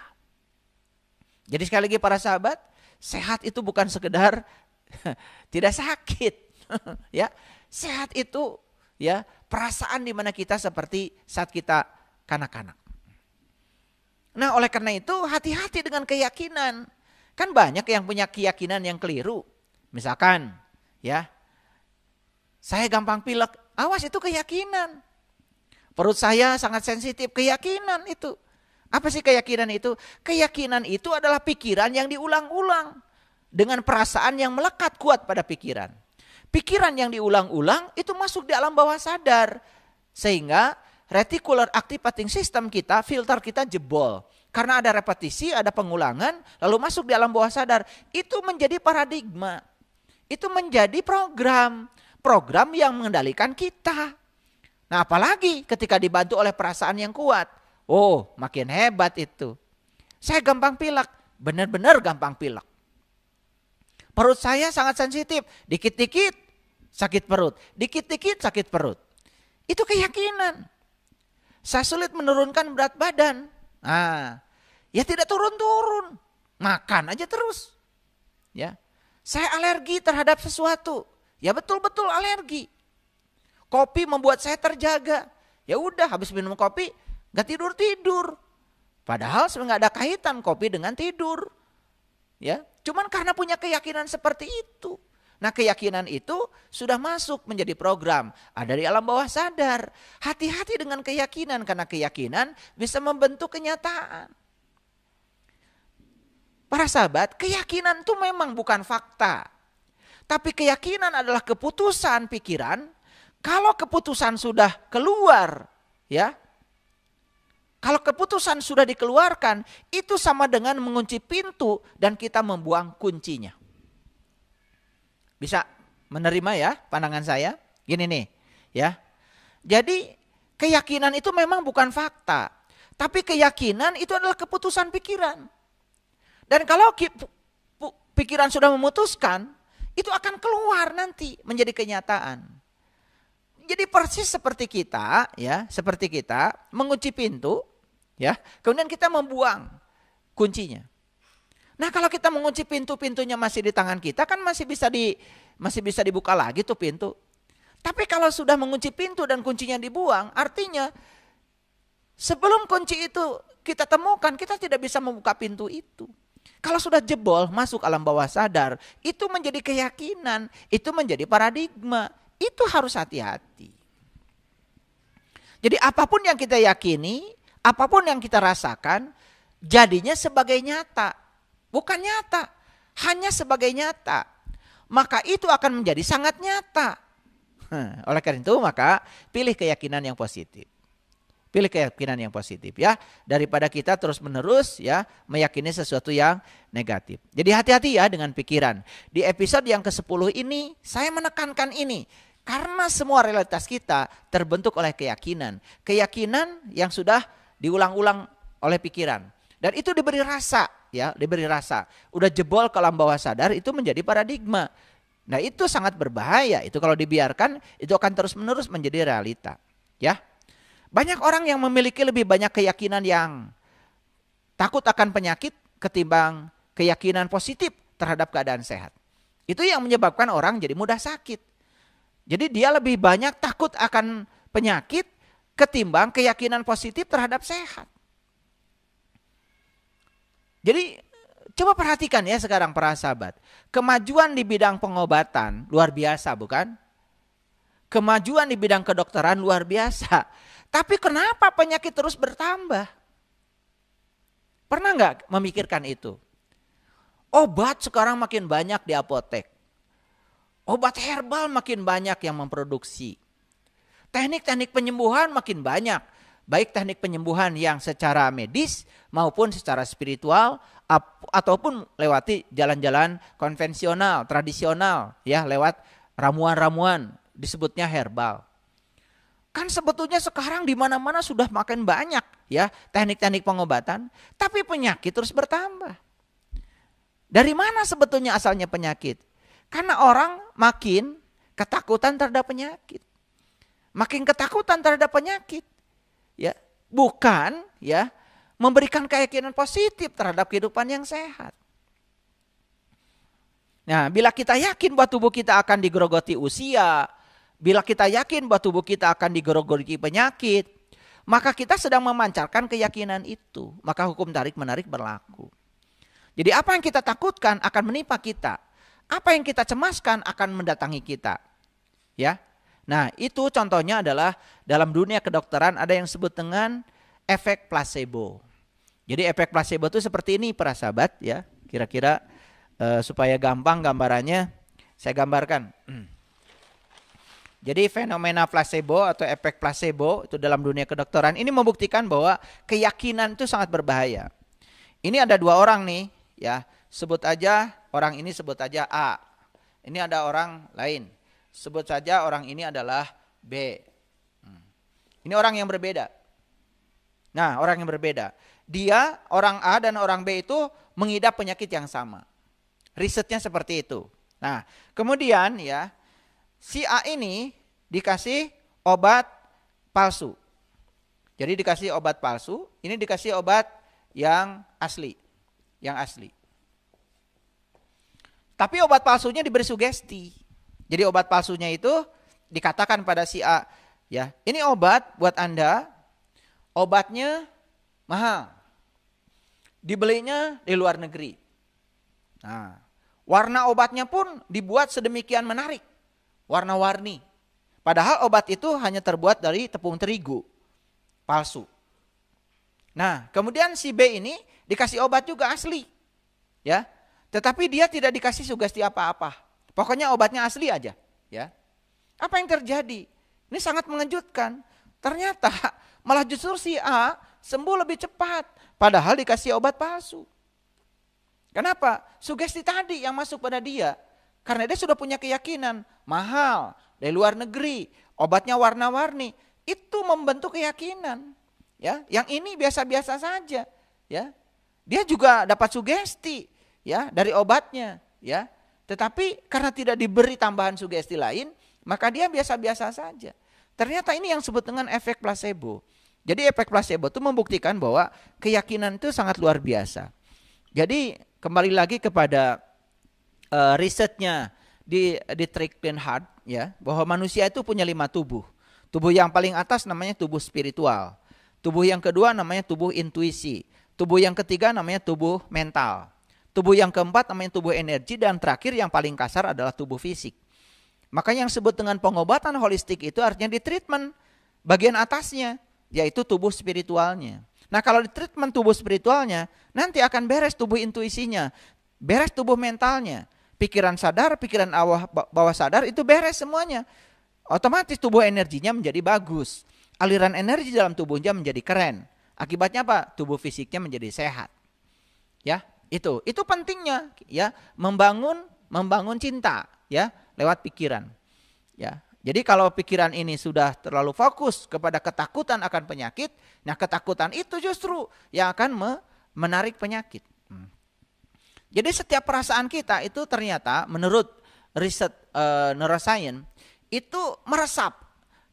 Jadi sekali lagi para sahabat, sehat itu bukan sekedar tidak sakit. Ya, sehat itu ya perasaan di mana kita seperti saat kita kanak-kanak. Nah, oleh karena itu hati-hati dengan keyakinan. Kan banyak yang punya keyakinan yang keliru. Misalkan ya, saya gampang pilek, awas itu keyakinan. Perut saya sangat sensitif, keyakinan itu. Apa sih keyakinan itu? Keyakinan itu adalah pikiran yang diulang-ulang. Dengan perasaan yang melekat kuat pada pikiran. Pikiran yang diulang-ulang itu masuk di alam bawah sadar. Sehingga reticular activating system kita, filter kita jebol. Karena ada repetisi, ada pengulangan, lalu masuk di alam bawah sadar. Itu menjadi paradigma. Itu menjadi program yang mengendalikan kita. Nah, apalagi ketika dibantu oleh perasaan yang kuat. Oh, makin hebat itu. Saya gampang pilek, benar-benar gampang pilek. Perut saya sangat sensitif, dikit-dikit sakit perut, dikit-dikit sakit perut. Itu keyakinan. Saya sulit menurunkan berat badan. Nah, ya tidak turun-turun. Makan aja terus. Ya. Saya alergi terhadap sesuatu. Ya betul-betul alergi. Kopi membuat saya terjaga. Ya udah, habis minum kopi nggak tidur-tidur. Padahal sebenarnya nggak ada kaitan kopi dengan tidur. Ya, cuman karena punya keyakinan seperti itu. Nah, keyakinan itu sudah masuk menjadi program. Ada di alam bawah sadar. Hati-hati dengan keyakinan, karena keyakinan bisa membentuk kenyataan. Para sahabat, keyakinan itu memang bukan fakta. Tapi keyakinan adalah keputusan pikiran. Kalau keputusan sudah keluar, ya. Kalau keputusan sudah dikeluarkan, itu sama dengan mengunci pintu dan kita membuang kuncinya. Bisa menerima ya pandangan saya? Gini nih, ya. Jadi keyakinan itu memang bukan fakta. Tapi keyakinan itu adalah keputusan pikiran. Dan kalau pikiran sudah memutuskan, itu akan keluar nanti menjadi kenyataan. Jadi persis seperti kita, ya, seperti kita mengunci pintu, ya, kemudian kita membuang kuncinya. Nah, kalau kita mengunci pintunya masih di tangan kita, kan masih bisa dibuka lagi tuh pintu. Tapi kalau sudah mengunci pintu dan kuncinya dibuang, artinya sebelum kunci itu kita temukan, kita tidak bisa membuka pintu itu. Kalau sudah jebol masuk alam bawah sadar, itu menjadi keyakinan, itu menjadi paradigma. Itu harus hati-hati. Jadi apapun yang kita yakini, apapun yang kita rasakan, jadinya sebagai nyata. Bukan nyata, hanya sebagai nyata. Maka itu akan menjadi sangat nyata. Oleh karena itu maka pilih keyakinan yang positif. Pilih keyakinan yang positif ya. Daripada kita terus menerus ya meyakini sesuatu yang negatif. Jadi hati-hati ya dengan pikiran. Di episode yang ke-10 ini saya menekankan ini. Karena semua realitas kita terbentuk oleh keyakinan. Keyakinan yang sudah diulang-ulang oleh pikiran. Dan itu diberi rasa, ya, diberi rasa. Udah jebol ke alam bawah sadar, itu menjadi paradigma. Nah, itu sangat berbahaya. Itu kalau dibiarkan, itu akan terus-menerus menjadi realita, ya. Banyak orang yang memiliki lebih banyak keyakinan yang takut akan penyakit ketimbang keyakinan positif terhadap keadaan sehat. Itu yang menyebabkan orang jadi mudah sakit. Jadi dia lebih banyak takut akan penyakit ketimbang keyakinan positif terhadap sehat. Jadi coba perhatikan ya sekarang para sahabat. Kemajuan di bidang pengobatan luar biasa bukan? Kemajuan di bidang kedokteran luar biasa. Tapi kenapa penyakit terus bertambah? Pernah nggak memikirkan itu? Obat sekarang makin banyak di apotek. Obat herbal makin banyak yang memproduksi. Teknik-teknik penyembuhan makin banyak. Baik teknik penyembuhan yang secara medis maupun secara spiritual ataupun lewati jalan-jalan konvensional, tradisional, ya, lewat ramuan-ramuan disebutnya herbal. Kan sebetulnya sekarang di mana-mana sudah makin banyak ya teknik-teknik pengobatan, tapi penyakit terus bertambah. Dari mana sebetulnya asalnya penyakit? Karena orang makin ketakutan terhadap penyakit. Makin ketakutan terhadap penyakit. Ya, bukan ya memberikan keyakinan positif terhadap kehidupan yang sehat. Nah, bila kita yakin bahwa tubuh kita akan digerogoti usia, bila kita yakin bahwa tubuh kita akan digerogoti penyakit, maka kita sedang memancarkan keyakinan itu. Maka hukum tarik-menarik berlaku. Jadi apa yang kita takutkan akan menimpa kita. Apa yang kita cemaskan akan mendatangi kita. Ya. Nah, itu contohnya adalah dalam dunia kedokteran ada yang disebut dengan efek placebo. Jadi efek placebo itu seperti ini para sahabat ya. Kira-kira supaya gampang gambarannya saya gambarkan. Jadi fenomena placebo atau efek placebo itu dalam dunia kedokteran ini membuktikan bahwa keyakinan itu sangat berbahaya. Ini ada dua orang nih ya. Sebut aja orang ini sebut aja A. Ini ada orang lain. Sebut saja orang ini adalah B. Ini orang yang berbeda. Nah, orang yang berbeda. Dia, orang A dan orang B itu mengidap penyakit yang sama. Risetnya seperti itu. Nah, kemudian ya, si A ini dikasih obat palsu. Jadi dikasih obat palsu, ini dikasih obat yang asli. Yang asli. Tapi obat palsunya diberi sugesti. Jadi obat palsunya itu dikatakan pada si A, ya, ini obat buat Anda, obatnya mahal. Dibelinya di luar negeri. Nah, warna obatnya pun dibuat sedemikian menarik. Warna-warni. Padahal obat itu hanya terbuat dari tepung terigu. Palsu. Nah, kemudian si B ini dikasih obat juga asli. Ya. Tetapi dia tidak dikasih sugesti apa-apa. Pokoknya obatnya asli aja, ya. Apa yang terjadi? Ini sangat mengejutkan. Ternyata malah justru si A sembuh lebih cepat padahal dikasih obat palsu. Kenapa? Sugesti tadi yang masuk pada dia. Karena dia sudah punya keyakinan mahal dari luar negeri, obatnya warna-warni. Itu membentuk keyakinan, ya. Yang ini biasa-biasa saja, ya. Dia juga dapat sugesti, ya, dari obatnya, ya. Tetapi karena tidak diberi tambahan sugesti lain, maka dia biasa-biasa saja. Ternyata ini yang disebut dengan efek placebo. Jadi efek placebo itu membuktikan bahwa keyakinan itu sangat luar biasa. Jadi kembali lagi kepada risetnya di Trickling Heart, ya, bahwa manusia itu punya 5 tubuh. Tubuh yang paling atas namanya tubuh spiritual. Tubuh yang kedua namanya tubuh intuisi. Tubuh yang ketiga namanya tubuh mental. Tubuh yang keempat namanya tubuh energi. Dan terakhir yang paling kasar adalah tubuh fisik. Makanya yang disebut dengan pengobatan holistik itu artinya di treatment bagian atasnya, yaitu tubuh spiritualnya. Nah, kalau di treatment tubuh spiritualnya, nanti akan beres tubuh intuisinya, beres tubuh mentalnya. Pikiran sadar, pikiran bawah sadar itu beres semuanya. Otomatis tubuh energinya menjadi bagus. Aliran energi dalam tubuhnya menjadi keren. Akibatnya apa? Tubuh fisiknya menjadi sehat. Ya, itu pentingnya, ya, membangun cinta, ya, lewat pikiran. Ya. Jadi kalau pikiran ini sudah terlalu fokus kepada ketakutan akan penyakit, nah ketakutan itu justru yang akan menarik penyakit. Jadi setiap perasaan kita itu ternyata menurut riset neuroscience itu meresap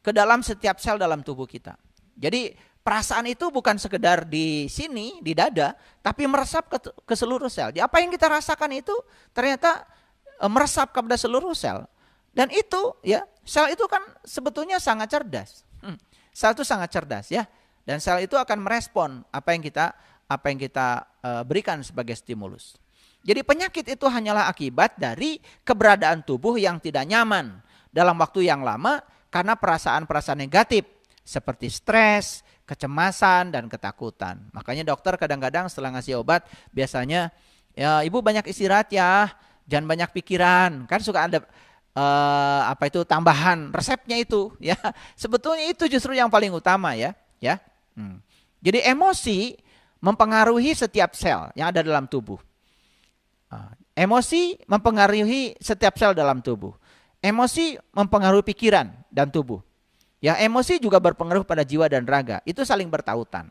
ke dalam setiap sel dalam tubuh kita. Jadi perasaan itu bukan sekedar di sini, di dada, tapi meresap ke seluruh sel. Jadi apa yang kita rasakan itu ternyata meresap kepada seluruh sel. Dan itu, ya, sel itu kan sebetulnya sangat cerdas. Sel itu sangat cerdas, ya. Dan sel itu akan merespon apa yang kita berikan sebagai stimulus. Jadi penyakit itu hanyalah akibat dari keberadaan tubuh yang tidak nyaman dalam waktu yang lama karena perasaan-perasaan negatif seperti stres, kecemasan, dan ketakutan. Makanya dokter kadang-kadang setelah ngasih obat biasanya, ya ibu banyak istirahat ya, jangan banyak pikiran. Kan suka ada tambahan resepnya itu, ya. Sebetulnya itu justru yang paling utama, ya. Jadi emosi mempengaruhi setiap sel yang ada dalam tubuh. Emosi mempengaruhi setiap sel dalam tubuh. Emosi mempengaruhi pikiran dan tubuh. Ya, emosi juga berpengaruh pada jiwa dan raga. Itu saling bertautan.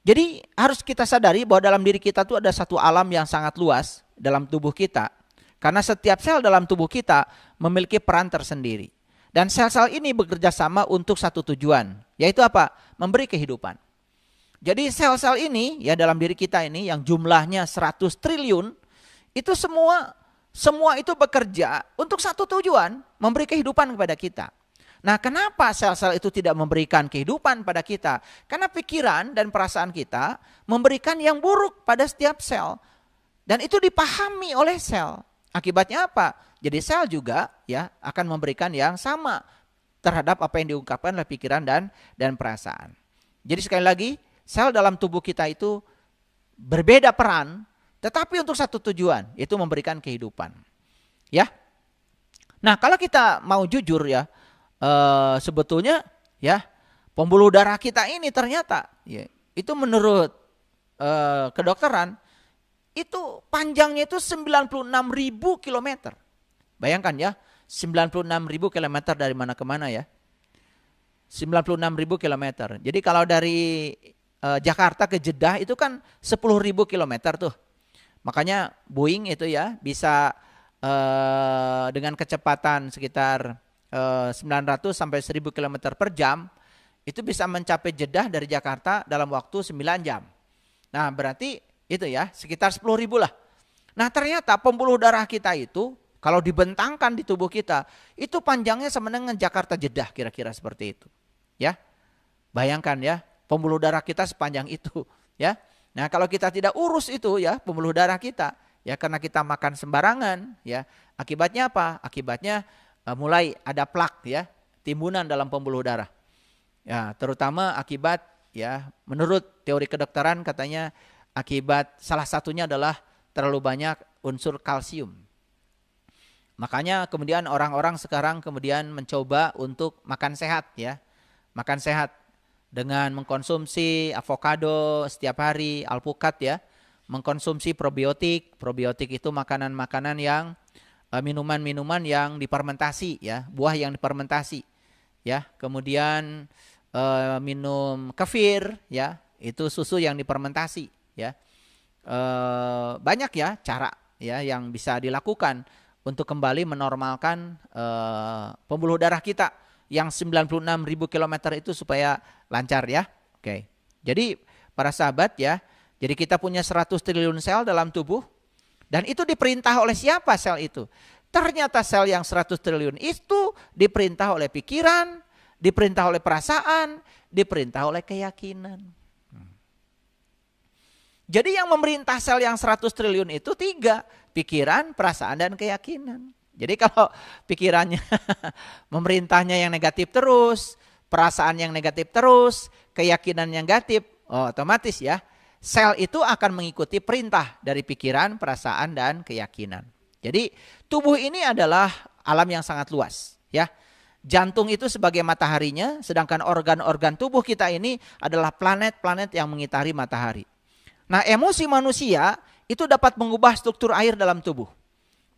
Jadi harus kita sadari bahwa dalam diri kita tuh ada satu alam yang sangat luas dalam tubuh kita. Karena setiap sel dalam tubuh kita memiliki peran tersendiri. Dan sel-sel ini bekerja sama untuk satu tujuan. Yaitu apa? Memberi kehidupan. Jadi sel-sel ini, ya, dalam diri kita ini yang jumlahnya 100 triliun. Itu semua itu bekerja untuk satu tujuan, memberi kehidupan kepada kita. Nah, kenapa sel-sel itu tidak memberikan kehidupan pada kita? Karena pikiran dan perasaan kita memberikan yang buruk pada setiap sel. Dan itu dipahami oleh sel. Akibatnya apa? Jadi sel juga, ya, akan memberikan yang sama terhadap apa yang diungkapkan oleh pikiran dan perasaan. Jadi sekali lagi, sel dalam tubuh kita itu berbeda peran, tetapi untuk satu tujuan, yaitu memberikan kehidupan. Ya. Nah, kalau kita mau jujur, ya, sebetulnya, ya, pembuluh darah kita ini ternyata, ya, itu menurut kedokteran itu panjangnya itu 96.000 kilometer. Bayangkan, ya, 96.000 kilometer dari mana ke mana, ya. 96.000 kilometer. Jadi kalau dari Jakarta ke Jeddah itu kan 10.000 kilometer tuh. Makanya Boeing itu, ya, bisa dengan kecepatan sekitar 900 sampai 1.000 km per jam itu bisa mencapai Jeddah dari Jakarta dalam waktu 9 jam. Nah berarti itu ya sekitar 10.000 lah. Nah ternyata pembuluh darah kita itu kalau dibentangkan di tubuh kita itu panjangnya sama dengan Jakarta Jeddah kira-kira seperti itu. Ya, bayangkan ya pembuluh darah kita sepanjang itu. Ya, nah kalau kita tidak urus itu ya pembuluh darah kita ya karena kita makan sembarangan ya akibatnya apa? Akibatnya mulai ada plak ya timbunan dalam pembuluh darah. Ya, terutama akibat ya menurut teori kedokteran katanya akibat salah satunya adalah terlalu banyak unsur kalsium. Makanya kemudian orang-orang sekarang kemudian mencoba untuk makan sehat ya. Makan sehat dengan mengkonsumsi avokado setiap hari, alpukat ya. Mengkonsumsi probiotik. Probiotik itu makanan-makanan yang minuman-minuman yang difermentasi ya, buah yang difermentasi ya. Kemudian minum kefir ya, itu susu yang difermentasi ya. Banyak ya cara ya yang bisa dilakukan untuk kembali menormalkan pembuluh darah kita yang 96.000 kilometer itu supaya lancar ya. Oke. Jadi para sahabat ya, jadi kita punya 100 triliun sel dalam tubuh dan itu diperintah oleh siapa sel itu? Ternyata sel yang 100 triliun itu diperintah oleh pikiran, diperintah oleh perasaan, diperintah oleh keyakinan. Jadi yang memerintah sel yang 100 triliun itu 3, pikiran, perasaan, dan keyakinan. Jadi kalau pikirannya memerintahnya yang negatif terus, perasaan yang negatif terus, keyakinan yang negatif, otomatis ya sel itu akan mengikuti perintah dari pikiran, perasaan, dan keyakinan. Jadi tubuh ini adalah alam yang sangat luas ya. Jantung itu sebagai mataharinya, sedangkan organ-organ tubuh kita ini adalah planet-planet yang mengitari matahari. Nah, emosi manusia itu dapat mengubah struktur air dalam tubuh.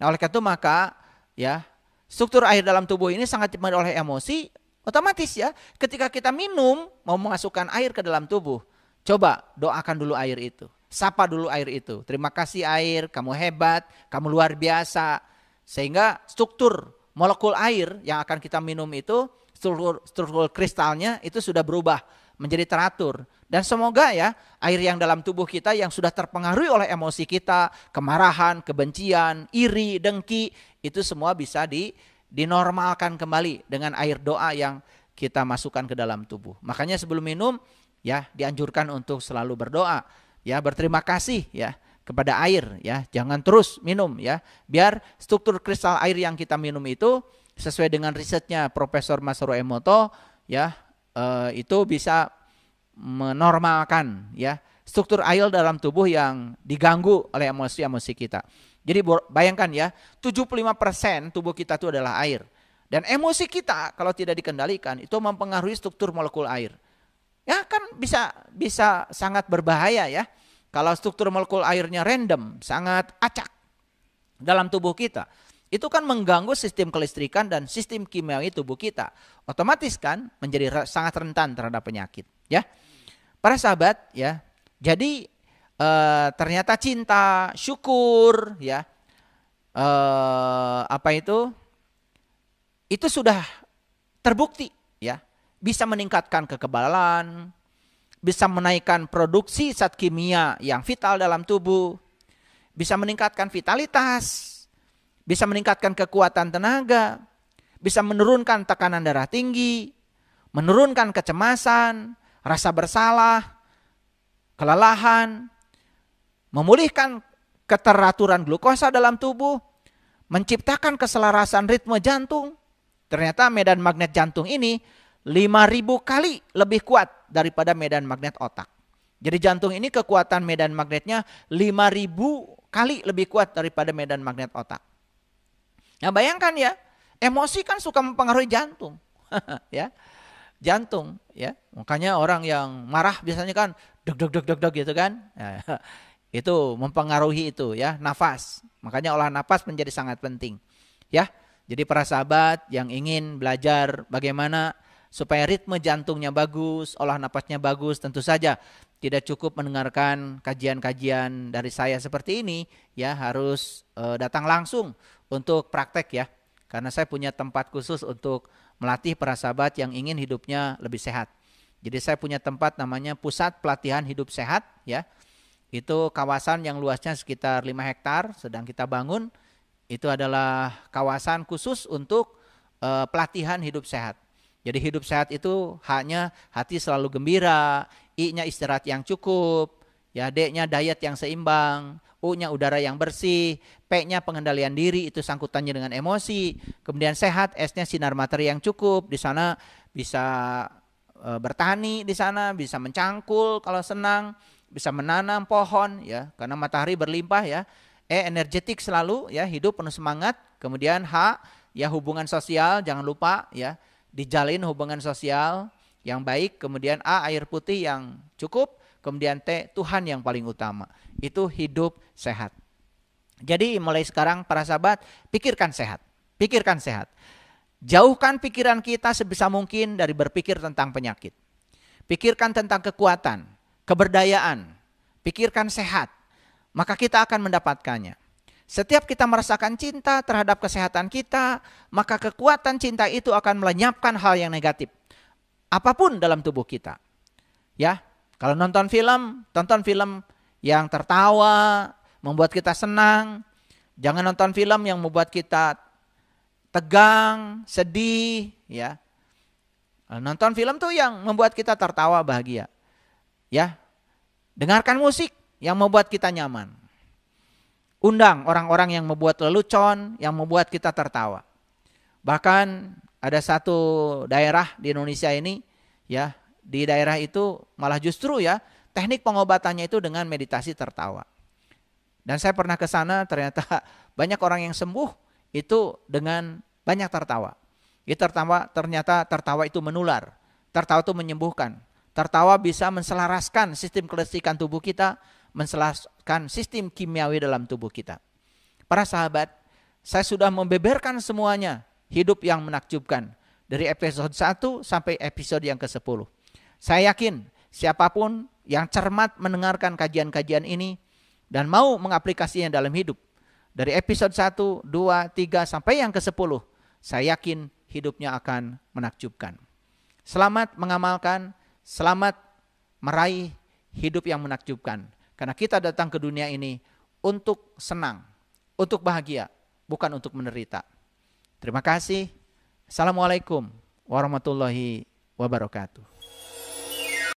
Nah, oleh karena itu maka ya, struktur air dalam tubuh ini sangat dipengaruhi oleh emosi, otomatis ya, ketika kita minum mau memasukkan air ke dalam tubuh, coba doakan dulu air itu. Sapa dulu air itu. Terima kasih air, kamu hebat, kamu luar biasa. Sehingga struktur molekul air yang akan kita minum itu, struktur kristalnya itu sudah berubah menjadi teratur. Dan semoga ya air yang dalam tubuh kita yang sudah terpengaruhi oleh emosi kita, kemarahan, kebencian, iri, dengki, itu semua bisa dinormalkan kembali dengan air doa yang kita masukkan ke dalam tubuh. Makanya sebelum minum ya dianjurkan untuk selalu berdoa, ya berterima kasih ya kepada air ya, jangan terus minum ya. Biar struktur kristal air yang kita minum itu sesuai dengan risetnya Profesor Masaru Emoto ya, itu bisa menormalkan ya struktur air dalam tubuh yang diganggu oleh emosi-emosi kita. Jadi bayangkan ya, 75% tubuh kita itu adalah air. Dan emosi kita kalau tidak dikendalikan itu mempengaruhi struktur molekul air. Ya kan bisa sangat berbahaya ya. Kalau struktur molekul airnya random, sangat acak dalam tubuh kita. Itu kan mengganggu sistem kelistrikan dan sistem kimiawi tubuh kita. Otomatis kan menjadi sangat rentan terhadap penyakit ya. Para sahabat ya, jadi ternyata cinta, syukur ya, itu sudah terbukti ya, bisa meningkatkan kekebalan, bisa menaikkan produksi zat kimia yang vital dalam tubuh, bisa meningkatkan vitalitas, bisa meningkatkan kekuatan tenaga, bisa menurunkan tekanan darah tinggi, menurunkan kecemasan, rasa bersalah, kelelahan, memulihkan keteraturan glukosa dalam tubuh, menciptakan keselarasan ritme jantung. Ternyata medan magnet jantung ini 5.000 kali lebih kuat daripada medan magnet otak. Jadi jantung ini kekuatan medan magnetnya 5.000 kali lebih kuat daripada medan magnet otak. Nah bayangkan ya, emosi kan suka mempengaruhi jantung. Ya. Jantung ya, makanya orang yang marah biasanya kan deg gitu kan. Ya, itu mempengaruhi itu ya, nafas. Makanya olah nafas menjadi sangat penting ya. Jadi para sahabat yang ingin belajar bagaimana supaya ritme jantungnya bagus, olah nafasnya bagus, tentu saja tidak cukup mendengarkan kajian-kajian dari saya seperti ini ya, harus datang langsung untuk praktek ya. Karena saya punya tempat khusus untuk melatih para sahabat yang ingin hidupnya lebih sehat. Jadi saya punya tempat namanya Pusat Pelatihan Hidup Sehat ya. Itu kawasan yang luasnya sekitar 5 hektar sedang kita bangun. Itu adalah kawasan khusus untuk pelatihan hidup sehat. Jadi hidup sehat itu hanya hati selalu gembira, I-nya istirahat yang cukup, ya D-nya diet yang seimbang, U-nya udara yang bersih, P-nya pengendalian diri, itu sangkutannya dengan emosi. Kemudian sehat, S-nya sinar matahari yang cukup. Di sana bisa bertani, di sana bisa mencangkul kalau senang, bisa menanam pohon ya, karena matahari berlimpah ya. E, energetik selalu ya, hidup penuh semangat. Kemudian H, ya hubungan sosial, jangan lupa ya, dijalin hubungan sosial yang baik. Kemudian A, air putih yang cukup. Kemudian T, Tuhan yang paling utama. Itu hidup sehat. Jadi mulai sekarang para sahabat, pikirkan sehat. Pikirkan sehat. Jauhkan pikiran kita sebisa mungkin dari berpikir tentang penyakit. Pikirkan tentang kekuatan, keberdayaan. Pikirkan sehat. Maka kita akan mendapatkannya. Setiap kita merasakan cinta terhadap kesehatan kita, maka kekuatan cinta itu akan melenyapkan hal yang negatif. Apapun dalam tubuh kita. Ya, kalau nonton film yang tertawa, membuat kita senang. Jangan nonton film yang membuat kita tegang, sedih, ya. Nonton film tuh yang membuat kita tertawa, bahagia. Ya. Dengarkan musik yang membuat kita nyaman. Undang orang-orang yang membuat lelucon, yang membuat kita tertawa. Bahkan ada satu daerah di Indonesia ini, ya, di daerah itu malah justru ya teknik pengobatannya itu dengan meditasi tertawa. Dan saya pernah ke sana, ternyata banyak orang yang sembuh itu dengan banyak tertawa. Ternyata tertawa itu menular. Tertawa itu menyembuhkan. Tertawa bisa menselaraskan sistem kelistrikan tubuh kita, menselaraskan sistem kimiawi dalam tubuh kita. Para sahabat, saya sudah membeberkan semuanya hidup yang menakjubkan dari episode 1 sampai episode yang ke-10. Saya yakin siapapun yang cermat mendengarkan kajian-kajian ini dan mau mengaplikasinya dalam hidup, dari episode 1, 2, 3 sampai yang ke-10, saya yakin hidupnya akan menakjubkan. Selamat mengamalkan, selamat meraih hidup yang menakjubkan. Karena kita datang ke dunia ini untuk senang, untuk bahagia, bukan untuk menderita. Terima kasih. Assalamualaikum warahmatullahi wabarakatuh.